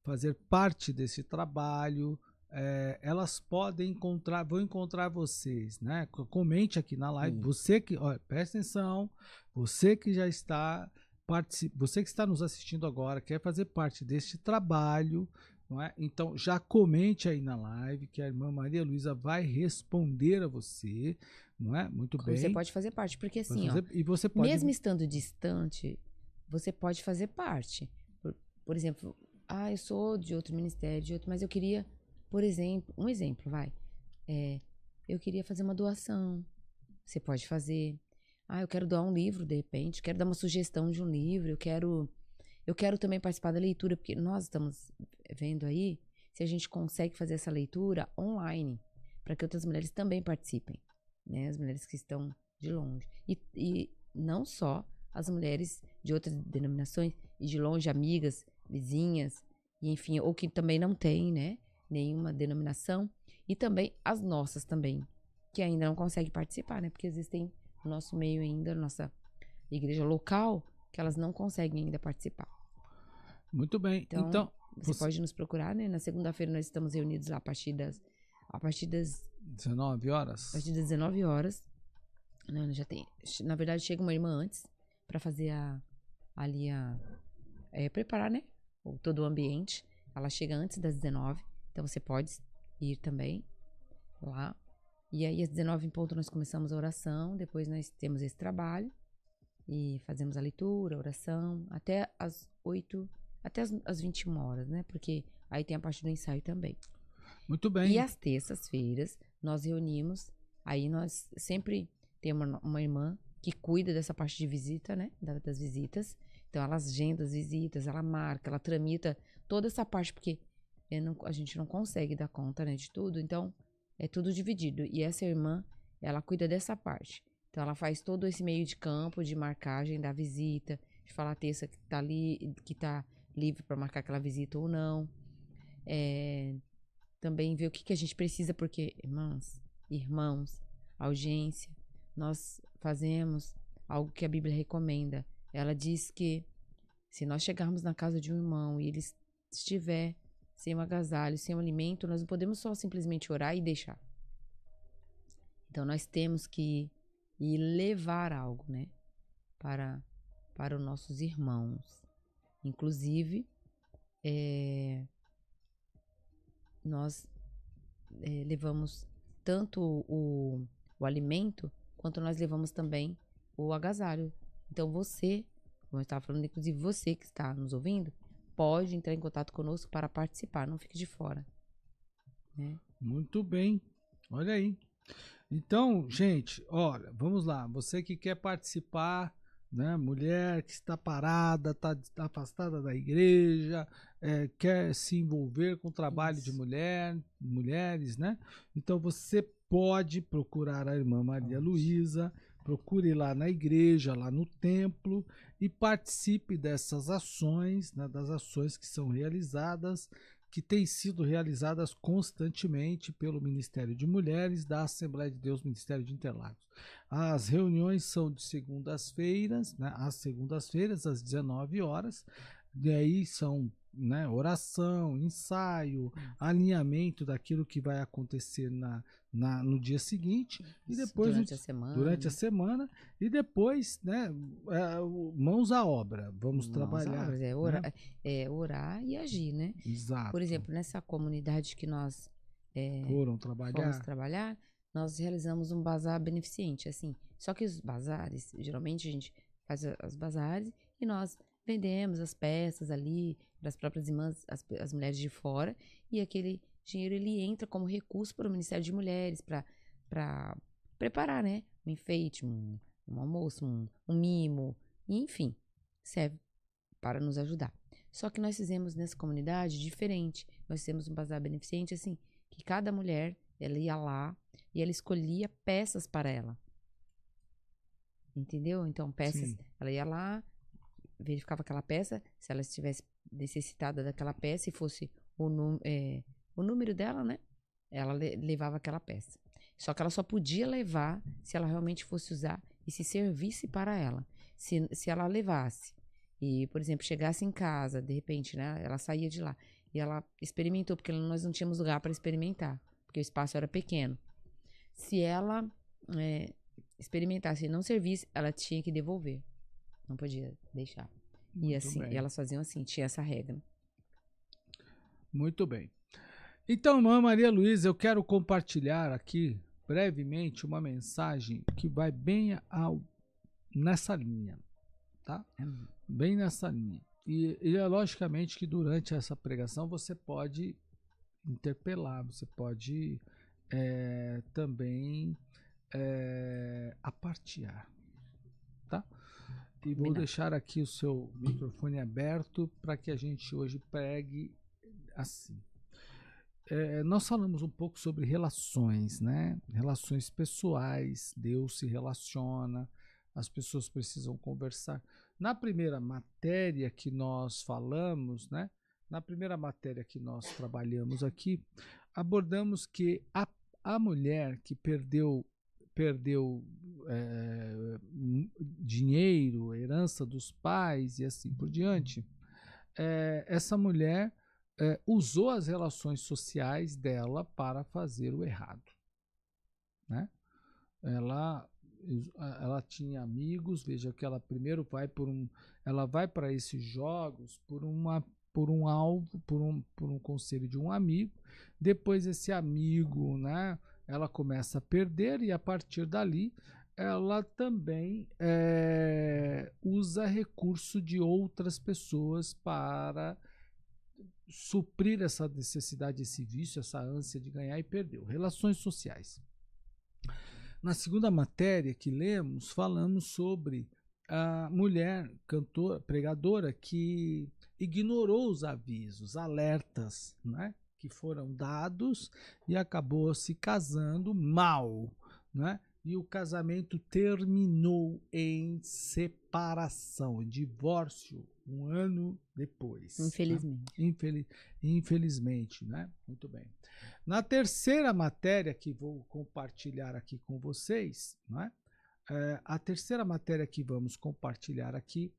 fazer parte desse trabalho, elas vão encontrar vocês, né? Comente aqui na live. Você que, presta atenção, você que já está você que está nos assistindo agora, quer fazer parte deste trabalho, não é? Então já comente aí na live que a irmã Maria Luísa vai responder a você, não é? Muito bem. Você pode fazer parte, porque assim, e você pode... mesmo estando distante, você pode fazer parte. Por exemplo, eu sou de outro ministério, mas eu queria, por exemplo, eu queria fazer uma doação. Você pode fazer. Eu quero doar um livro, de repente, quero dar uma sugestão de um livro, eu quero também participar da leitura, porque nós estamos vendo aí se a gente consegue fazer essa leitura online, para que outras mulheres também participem, né? As mulheres que estão de longe. E não só as mulheres de outras denominações, e de longe, amigas, vizinhas, e enfim, ou que também não tem, né, nenhuma denominação, e também as nossas também, que ainda não conseguem participar, né? Porque existem no nosso meio ainda, nossa igreja local, que elas não conseguem ainda participar. Muito bem. Então você pode nos procurar, né? Na segunda-feira nós estamos reunidos lá a partir das 19 horas. A partir das 19 horas. Não, já tem. Na verdade, chega uma irmã antes para fazer preparar, né? Todo o ambiente. Ela chega antes das 19. Então você pode ir também lá. E aí, às 19 em ponto, nós começamos a oração. Depois nós temos esse trabalho. E fazemos a leitura, a oração, até as 8, até as 21 horas, né? Porque aí tem a parte do ensaio também. Muito bem. E às terças-feiras, nós reunimos. Aí nós sempre temos uma irmã que cuida dessa parte de visita, né? Das visitas. Então, ela agenda as visitas, ela marca, ela tramita toda essa parte, porque a gente não consegue dar conta, né, de tudo, então é tudo dividido. E essa irmã, ela cuida dessa parte. Então ela faz todo esse meio de campo, de marcagem da visita, de falar a terça que tá ali, que tá livre para marcar aquela visita ou não. Também ver o que a gente precisa, porque, irmãos, audiência, nós fazemos algo que a Bíblia recomenda. Ela diz que se nós chegarmos na casa de um irmão e ele estiver sem um agasalho, sem um alimento, nós não podemos só simplesmente orar e deixar. Então nós temos que ir levar algo, né, para os nossos irmãos. Inclusive, nós levamos tanto o alimento, quanto nós levamos também o agasalho. Então você, como eu estava falando, inclusive você que está nos ouvindo, pode entrar em contato conosco para participar, não fique de fora. Né? Muito bem, olha aí. Então, gente, olha, vamos lá. Você que quer participar, né? Mulher que está parada, está afastada da igreja, quer se envolver com o trabalho de mulheres, né? Então você pode procurar a irmã Maria Luísa, procure lá na igreja, lá no templo e participe dessas ações, né? Das ações que são realizadas, que têm sido realizadas constantemente pelo Ministério de Mulheres da Assembleia de Deus, Ministério de Interlagos. As reuniões são de segundas-feiras, né, às segundas-feiras, às 19 horas, e aí são, né, oração, ensaio, alinhamento daquilo que vai acontecer no dia seguinte, e depois durante a semana, e depois, né, mãos à obra, vamos trabalhar. Orar e agir, né? Exato. Por exemplo, nessa comunidade que nós fomos trabalhar, nós realizamos um bazar beneficente, assim. Só que os bazares, geralmente a gente faz as bazares e nós vendemos as peças ali para as próprias irmãs, as mulheres de fora, e aquele dinheiro ele entra como recurso para o Ministério de Mulheres, para preparar, né, um enfeite, um almoço, um mimo, enfim, serve para nos ajudar. Só que nós fizemos nessa comunidade diferente. Nós fizemos um bazar beneficente, assim, que cada mulher, ela ia lá e ela escolhia peças para ela. Entendeu? Então, peças, ela ia lá, verificava aquela peça, se ela estivesse necessitada daquela peça e fosse o número dela, né? Ela levava aquela peça. Só que ela só podia levar se ela realmente fosse usar e se servisse para ela. Se ela levasse e, por exemplo, chegasse em casa, de repente, né? Ela saía de lá e ela experimentou, porque nós não tínhamos lugar para experimentar, porque o espaço era pequeno. Se ela experimentasse e não servisse, ela tinha que devolver. Não podia deixar. E assim, elas faziam assim, tinha essa regra. Muito bem. Então, irmã Maria Luísa, eu quero compartilhar aqui brevemente uma mensagem que vai bem nessa linha, tá? Bem nessa linha. E é logicamente que durante essa pregação você pode interpelar, você pode também apartear, tá? E vou deixar aqui o seu microfone aberto para que a gente hoje pregue assim. Nós falamos um pouco sobre relações, né? Relações pessoais, Deus se relaciona, as pessoas precisam conversar. Na primeira matéria que nós falamos, né? Na primeira matéria que nós trabalhamos aqui, abordamos que a mulher que perdeu dinheiro, herança dos pais e assim por diante, essa mulher usou as relações sociais dela para fazer o errado, né? Ela tinha amigos, veja que ela primeiro ela vai para esses jogos por um conselho de um amigo, depois esse amigo, né? Ela começa a perder e a partir dali ela também usa recurso de outras pessoas para suprir essa necessidade, esse vício, essa ânsia de ganhar e perdeu. Relações sociais. Na segunda matéria que lemos, falamos sobre a mulher cantora, pregadora, que ignorou os avisos, alertas, né, que foram dados e acabou se casando mal, né? E o casamento terminou em separação, em divórcio, um ano depois. Infelizmente. Né? Infelizmente, né? Muito bem. Na terceira matéria que vou compartilhar aqui com vocês, né? A terceira matéria que vamos compartilhar aqui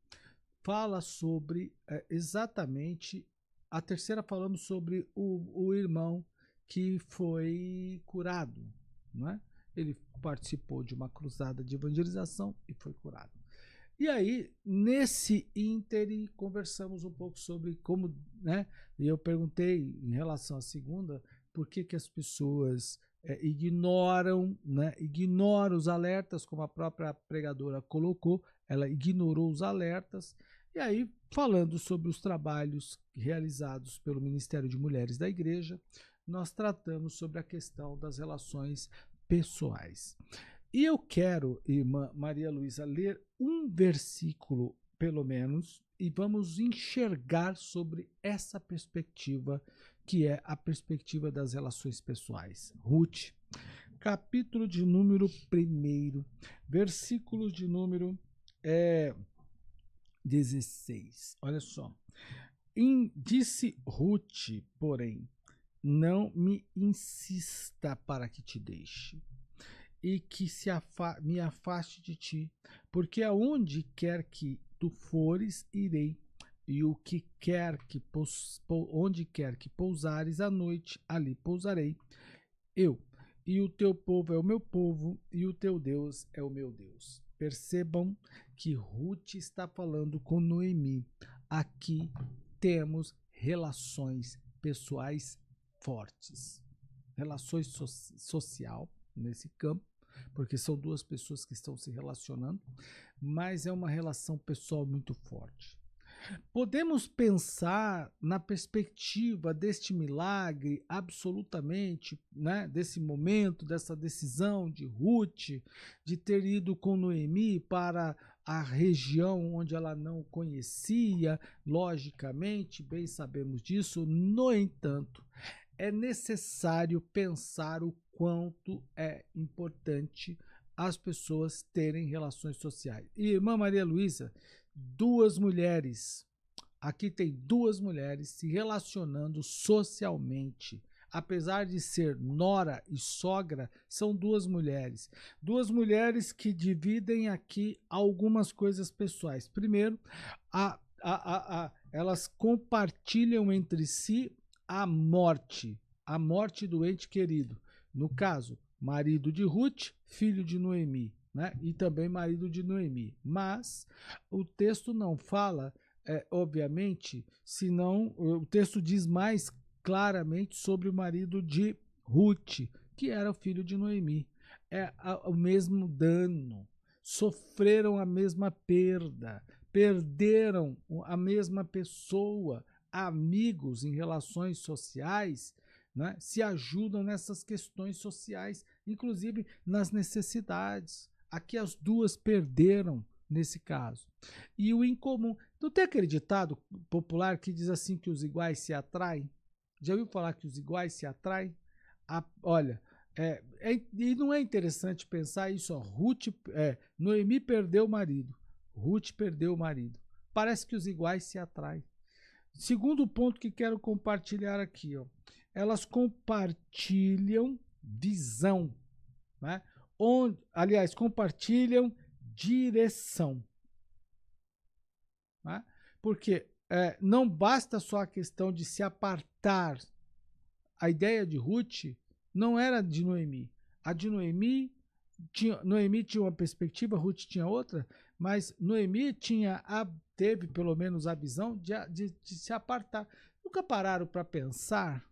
fala sobre exatamente. A terceira falamos sobre o irmão que foi curado, não é? Ele participou de uma cruzada de evangelização e foi curado. E aí, nesse ínterim, conversamos um pouco sobre como, né? E eu perguntei em relação à segunda, por que as pessoas ignoram, né? Ignoram os alertas, como a própria pregadora colocou, ela ignorou os alertas. E aí, falando sobre os trabalhos realizados pelo Ministério de Mulheres da Igreja, nós tratamos sobre a questão das relações pessoais. E eu quero, irmã Maria Luísa, ler um versículo, pelo menos, e vamos enxergar sobre essa perspectiva, que é a perspectiva das relações pessoais. Ruth, capítulo de número 1, versículo de número 16. Olha só. Disse Ruth, porém, não me insista para que te deixe e que me afaste de ti, porque aonde quer que tu fores, irei, e o que quer que onde quer que pousares à noite, ali pousarei. Eu, e o teu povo é o meu povo, e o teu Deus é o meu Deus. Percebam que Ruth está falando com Noemi. Aqui temos relações pessoais fortes. Relações social nesse campo, porque são duas pessoas que estão se relacionando, mas é uma relação pessoal muito forte. Podemos pensar na perspectiva deste milagre absolutamente, né, desse momento, dessa decisão de Ruth, de ter ido com Noemi para a região onde ela não conhecia, logicamente, bem sabemos disso. No entanto, é necessário pensar o quanto é importante as pessoas terem relações sociais. E, irmã Maria Luísa, aqui tem duas mulheres se relacionando socialmente. Apesar de ser nora e sogra, são duas mulheres. Duas mulheres que dividem aqui algumas coisas pessoais. Primeiro, elas compartilham entre si a morte do ente querido. No caso, marido de Ruth, filho de Noemi, né? E também marido de Noemi. Mas o texto não fala, obviamente, senão o texto diz mais claramente sobre o marido de Ruth, que era o filho de Noemi. É o mesmo dano, sofreram a mesma perda, perderam a mesma pessoa. Amigos em relações sociais, né, se ajudam nessas questões sociais, inclusive nas necessidades. Aqui as duas perderam nesse caso. E o incomum. Não tem aquele ditado popular que diz assim que os iguais se atraem? Já ouviu falar que os iguais se atraem? Olha, e não é interessante pensar isso? Ó, Noemi perdeu o marido, Ruth perdeu o marido. Parece que os iguais se atraem. Segundo ponto que quero compartilhar aqui, ó, elas compartilham visão, né? Aliás, compartilham direção, né? Porque não basta só a questão de se apartar. A ideia de Ruth não era de Noemi. A de Noemi tinha uma perspectiva, Ruth tinha outra, mas Noemi teve pelo menos a visão de se apartar. Nunca pararam para pensar?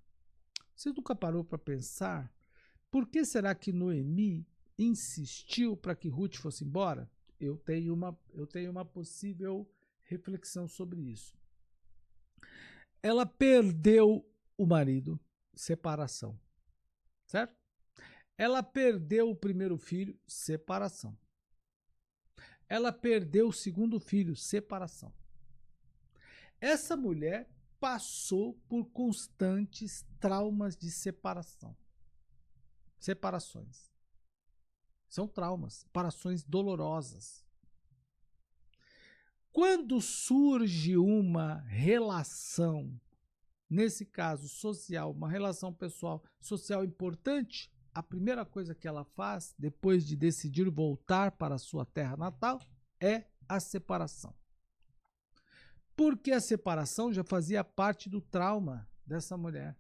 Você nunca parou para pensar? Por que será que Noemi insistiu para que Ruth fosse embora? Eu tenho uma possível reflexão sobre isso. Ela perdeu o marido, separação, certo? Ela perdeu o primeiro filho, separação. Ela perdeu o segundo filho, separação. Essa mulher passou por constantes traumas de separação. Separações. São traumas, separações dolorosas. Quando surge uma relação, nesse caso social, uma relação pessoal, social importante, a primeira coisa que ela faz, depois de decidir voltar para a sua terra natal, é a separação. Porque a separação já fazia parte do trauma dessa mulher.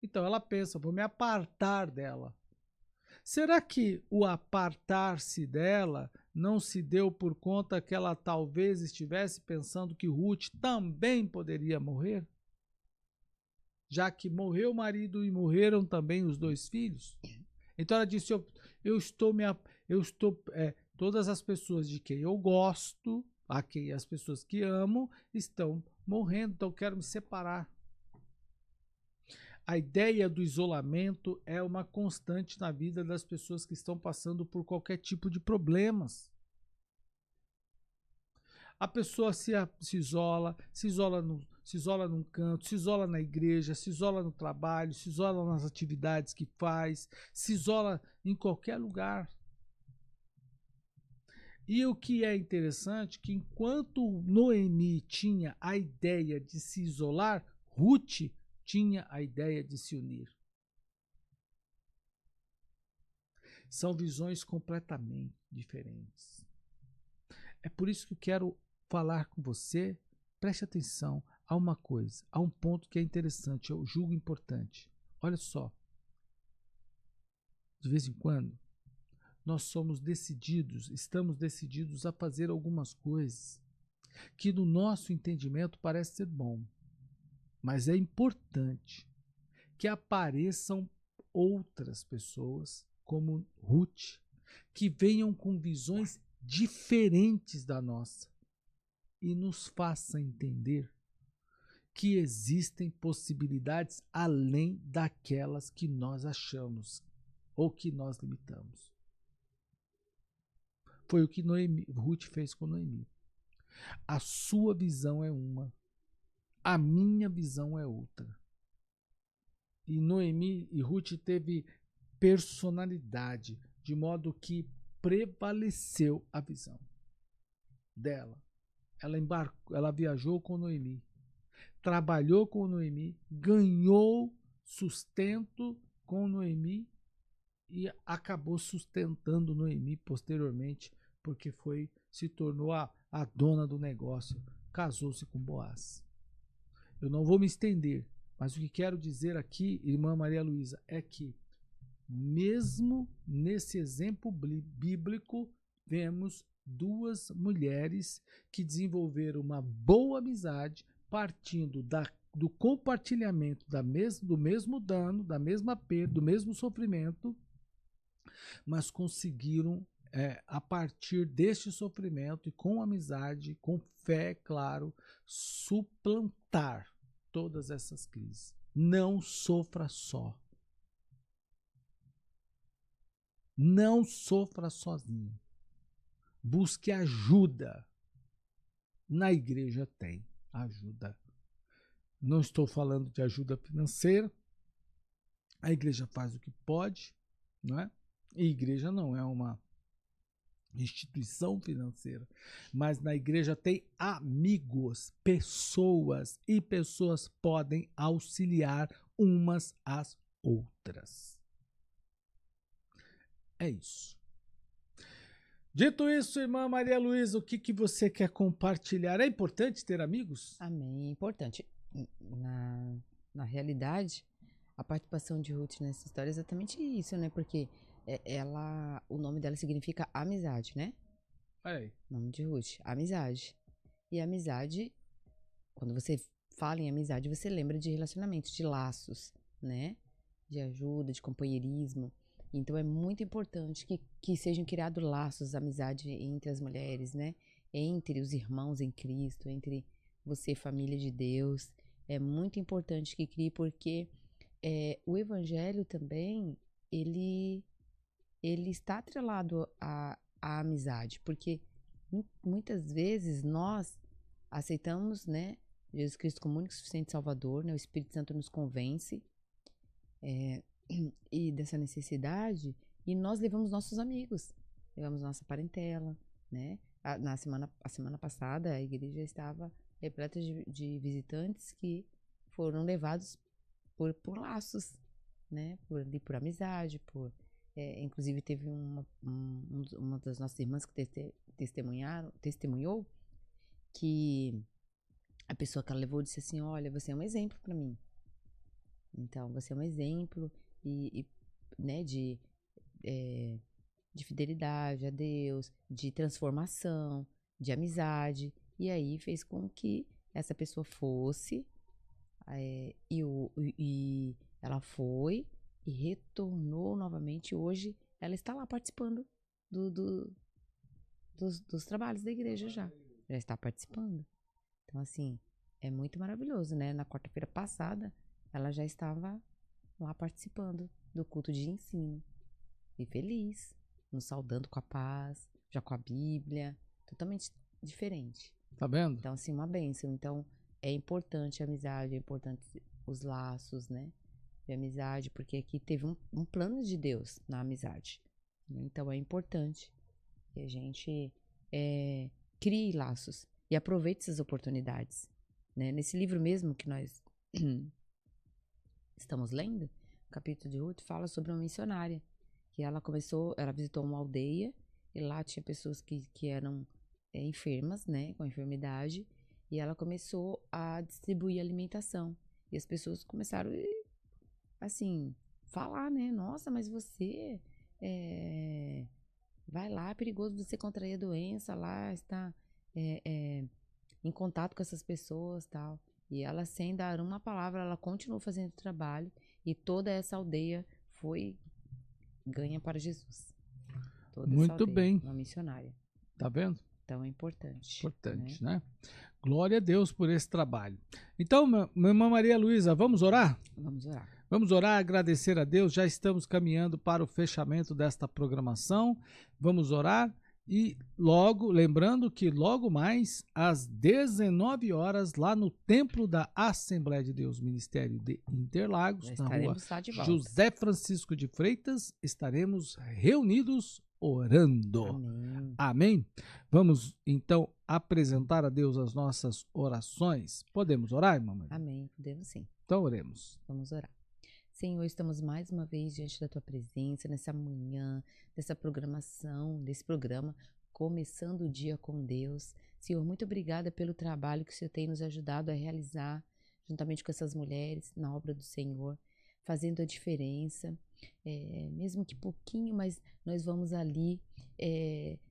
Então ela pensa, vou me apartar dela. Será que o apartar-se dela não se deu por conta que ela talvez estivesse pensando que Ruth também poderia morrer? Já que morreu o marido e morreram também os 2 filhos? Então ela disse, todas as pessoas de quem eu gosto, as pessoas que amo, estão morrendo, então eu quero me separar. A ideia do isolamento é uma constante na vida das pessoas que estão passando por qualquer tipo de problemas. A pessoa se isola num canto, se isola na igreja, se isola no trabalho, se isola nas atividades que faz, se isola em qualquer lugar. E o que é interessante, que enquanto Noemi tinha a ideia de se isolar, Ruth tinha a ideia de se unir. São visões completamente diferentes. É por isso que eu quero falar com você, preste atenção a uma coisa, a um ponto que é interessante, eu julgo importante. Olha só, de vez em quando, nós estamos decididos a fazer algumas coisas que no nosso entendimento parece ser bom. Mas é importante que apareçam outras pessoas, como Ruth, que venham com visões diferentes da nossa e nos façam entender que existem possibilidades além daquelas que nós achamos ou que nós limitamos. Foi o que Ruth fez com Noemi. A sua visão é uma. A minha visão é outra. E Noemi e Ruth teve personalidade, de modo que prevaleceu a visão dela. Ela viajou com Noemi, trabalhou com Noemi, ganhou sustento com Noemi e acabou sustentando Noemi posteriormente, porque se tornou a dona do negócio, casou-se com Boaz. Eu não vou me estender, mas o que quero dizer aqui, irmã Maria Luísa, é que mesmo nesse exemplo bíblico, vemos 2 mulheres que desenvolveram uma boa amizade, partindo do compartilhamento do mesmo dano, da mesma perda, do mesmo sofrimento, mas conseguiram, a partir deste sofrimento e com amizade, com fé, claro, suplantar todas essas crises. Não sofra só. Não sofra sozinho. Busque ajuda. Na igreja tem ajuda. Não estou falando de ajuda financeira. A igreja faz o que pode, não é? E a igreja não é uma instituição financeira, mas na igreja tem amigos, pessoas, e pessoas podem auxiliar umas às outras. É isso. Dito isso, irmã Maria Luísa, o que você quer compartilhar? É importante ter amigos? Amém, é importante. Na realidade, a participação de Ruth nessa história é exatamente isso, né? Porque o nome dela significa amizade, né? Aí. Nome de Ruth, amizade. E amizade, quando você fala em amizade, você lembra de relacionamentos, de laços, né? De ajuda, de companheirismo. Então é muito importante que sejam criados laços, amizade entre as mulheres, né? Entre os irmãos em Cristo, entre você, família de Deus. É muito importante que crie, porque o evangelho também, ele está atrelado à amizade, porque muitas vezes nós aceitamos, né, Jesus Cristo como único e suficiente Salvador, né? O Espírito Santo nos convence e dessa necessidade, e nós levamos nossos amigos, levamos nossa parentela, né? A semana passada, a igreja estava repleta de visitantes que foram levados por laços, né? Por amizade, inclusive teve uma das nossas irmãs que testemunhou que a pessoa que ela levou disse assim: olha, você é um exemplo para mim. Então, você é um exemplo né, de fidelidade a Deus, de transformação, de amizade. E aí fez com que essa pessoa fosse, e ela foi e retornou novamente. Hoje ela está lá participando dos trabalhos da igreja já está participando. Então, assim, é muito maravilhoso, né? Na quarta-feira passada, ela já estava lá participando do culto de ensino. E feliz, nos saudando com a paz, já com a Bíblia, totalmente diferente. Tá vendo? Então, assim, uma bênção. Então, é importante a amizade, é importante os laços, né? De amizade, porque aqui teve um plano de Deus na amizade. Então, é importante que a gente crie laços e aproveite essas oportunidades, né? Nesse livro mesmo que nós estamos lendo, o capítulo de Ruth fala sobre uma missionária, que ela visitou uma aldeia, e lá tinha pessoas que eram enfermas, né, com enfermidade, e ela começou a distribuir alimentação, e as pessoas começaram, assim, falar, né, nossa, mas você vai lá, é perigoso você contrair a doença, lá está em contato com essas pessoas, tal. E ela, sem dar uma palavra, ela continuou fazendo o trabalho, e toda essa aldeia foi ganha para Jesus. Toda essa Muito aldeia, bem. uma missionária. Tá vendo? Então é importante. Importante, né? Glória a Deus por esse trabalho. Então, minha irmã Maria Luísa, vamos orar? Vamos orar. Vamos orar, agradecer a Deus. Já estamos caminhando para o fechamento desta programação. Vamos orar e lembrando que logo mais às 19 horas lá no Templo da Assembleia de Deus, Ministério de Interlagos, na rua José Francisco de Freitas, estaremos reunidos orando. Amém. Amém? Vamos então apresentar a Deus as nossas orações. Podemos orar, irmã? Amém, podemos sim. Então oremos. Vamos orar. Senhor, estamos mais uma vez diante da Tua presença, nessa manhã, dessa programação, desse programa, começando o dia com Deus. Senhor, muito obrigada pelo trabalho que o Senhor tem nos ajudado a realizar, juntamente com essas mulheres, na obra do Senhor, fazendo a diferença, mesmo que pouquinho, mas nós vamos ali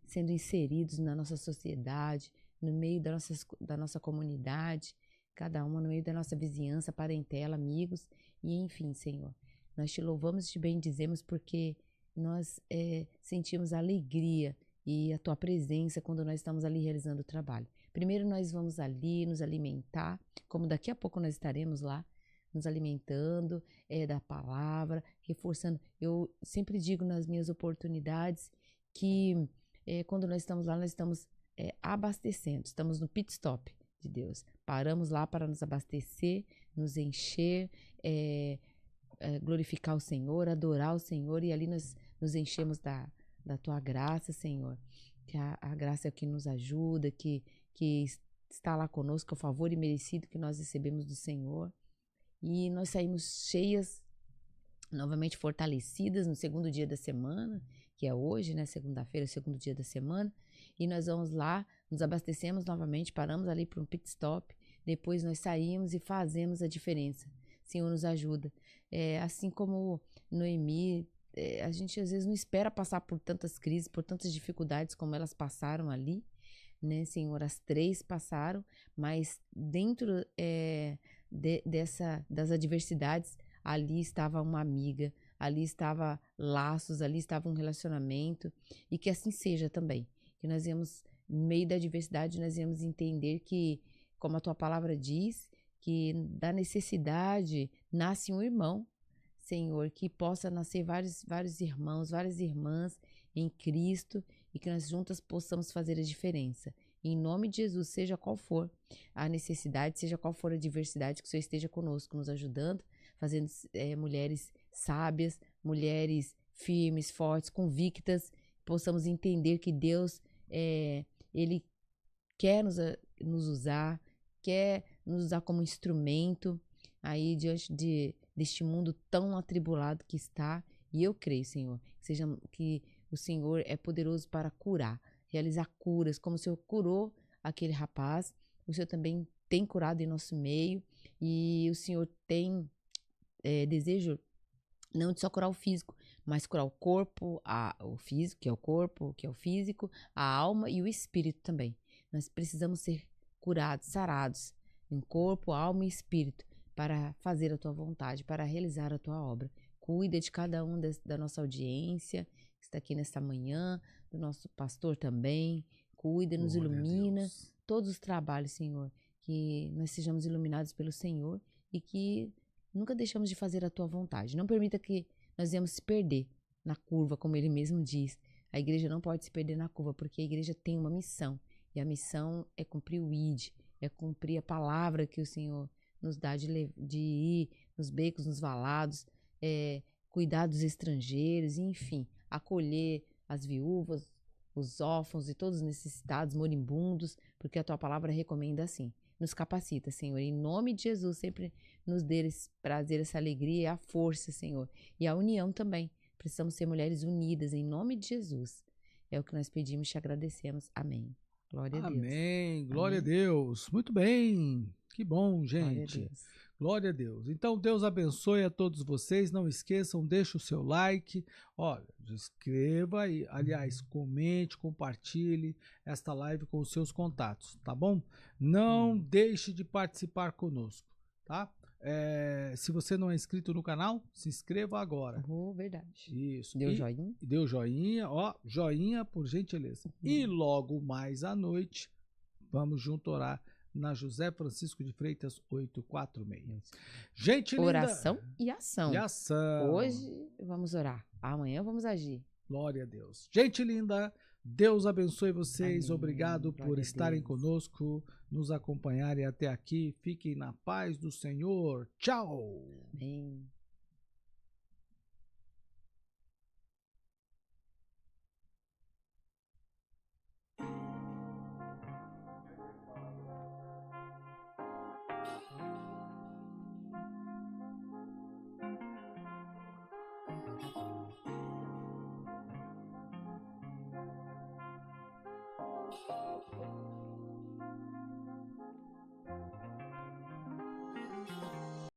sendo inseridos na nossa sociedade, no meio da nossa comunidade, cada uma no meio da nossa vizinhança, parentela, amigos, e enfim, Senhor, nós te louvamos e te bendizemos porque nós sentimos a alegria e a Tua presença quando nós estamos ali realizando o trabalho. Primeiro nós vamos ali nos alimentar, como daqui a pouco nós estaremos lá, nos alimentando da palavra, reforçando. Eu sempre digo nas minhas oportunidades que quando nós estamos lá, nós estamos abastecendo, estamos no pit stop de Deus. Paramos lá para nos abastecer, nos encher, glorificar o Senhor, adorar o Senhor, e ali nós nos enchemos da Tua graça, Senhor. Que a graça é o que nos ajuda, que está lá conosco, é o favor imerecido que nós recebemos do Senhor. E nós saímos cheias, novamente fortalecidas no segundo dia da semana, que é hoje, né? Segunda-feira, segundo dia da semana. E nós vamos lá, nos abastecemos novamente, paramos ali para um pit stop. Depois nós saímos e fazemos a diferença. Senhor, nos ajuda. Assim como Noemi, a gente às vezes não espera passar por tantas crises, por tantas dificuldades como elas passaram ali, né, Senhor? As 3 passaram, mas dentro das adversidades, ali estava uma amiga, ali estava laços, ali estava um relacionamento, e que assim seja também. Que nós íamos, no meio da adversidade, nós íamos entender que, como a Tua palavra diz, que da necessidade nasce um irmão, Senhor, que possa nascer vários irmãos, várias irmãs em Cristo, e que nós juntas possamos fazer a diferença. Em nome de Jesus, seja qual for a necessidade, seja qual for a diversidade, que o Senhor esteja conosco, nos ajudando, fazendo mulheres sábias, mulheres firmes, fortes, convictas, possamos entender que Deus, Ele quer nos usar, quer nos usar como instrumento aí diante deste mundo tão atribulado que está. E eu creio, Senhor, que o Senhor é poderoso para curar, realizar curas, como o Senhor curou aquele rapaz, o Senhor também tem curado em nosso meio, e o Senhor tem desejo não de só curar o físico, mas curar o corpo, o físico, que é o corpo, que é o físico, a alma e o espírito também. Nós precisamos ser curados, sarados, em corpo, alma e espírito, para fazer a tua vontade, para realizar a tua obra. Cuida de cada um da nossa audiência, que está aqui nesta manhã, do nosso pastor também. Cuida, nos ilumina, todos os trabalhos, Senhor, que nós sejamos iluminados pelo Senhor e que nunca deixamos de fazer a tua vontade. Não permita que nós venhamos se perder na curva, como ele mesmo diz. A igreja não pode se perder na curva, porque a igreja tem uma missão. E a missão é cumprir o ID, é cumprir a palavra que o Senhor nos dá de ir nos becos, nos valados, cuidar dos estrangeiros, enfim, acolher as viúvas, os órfãos e todos os necessitados, moribundos, porque a tua palavra recomenda assim. Nos capacita, Senhor, em nome de Jesus, sempre nos dê esse prazer, essa alegria e a força, Senhor, e a união também. Precisamos ser mulheres unidas, em nome de Jesus. É o que nós pedimos e te agradecemos. Amém. Glória a Deus. Amém. Glória a Deus. Muito bem. Que bom, gente. Glória a Deus. Glória a Deus. Então, Deus abençoe a todos vocês. Não esqueçam, deixe o seu like. Olha, inscreva e, aliás, comente, compartilhe esta live com os seus contatos, tá bom? Não deixe de participar conosco, tá? Se você não é inscrito no canal, se inscreva agora. Verdade. Isso. Deu joinha? Deu joinha, ó, joinha por gentileza. E logo mais à noite, vamos junto orar na José Francisco de Freitas 846. Gente linda. Oração e ação. E ação. Hoje vamos orar, amanhã vamos agir. Glória a Deus. Gente linda, Deus abençoe vocês. Amém. Obrigado Glória por a estarem Deus. conosco, nos acompanharem até aqui. Fiquem na paz do Senhor. Tchau. Amém.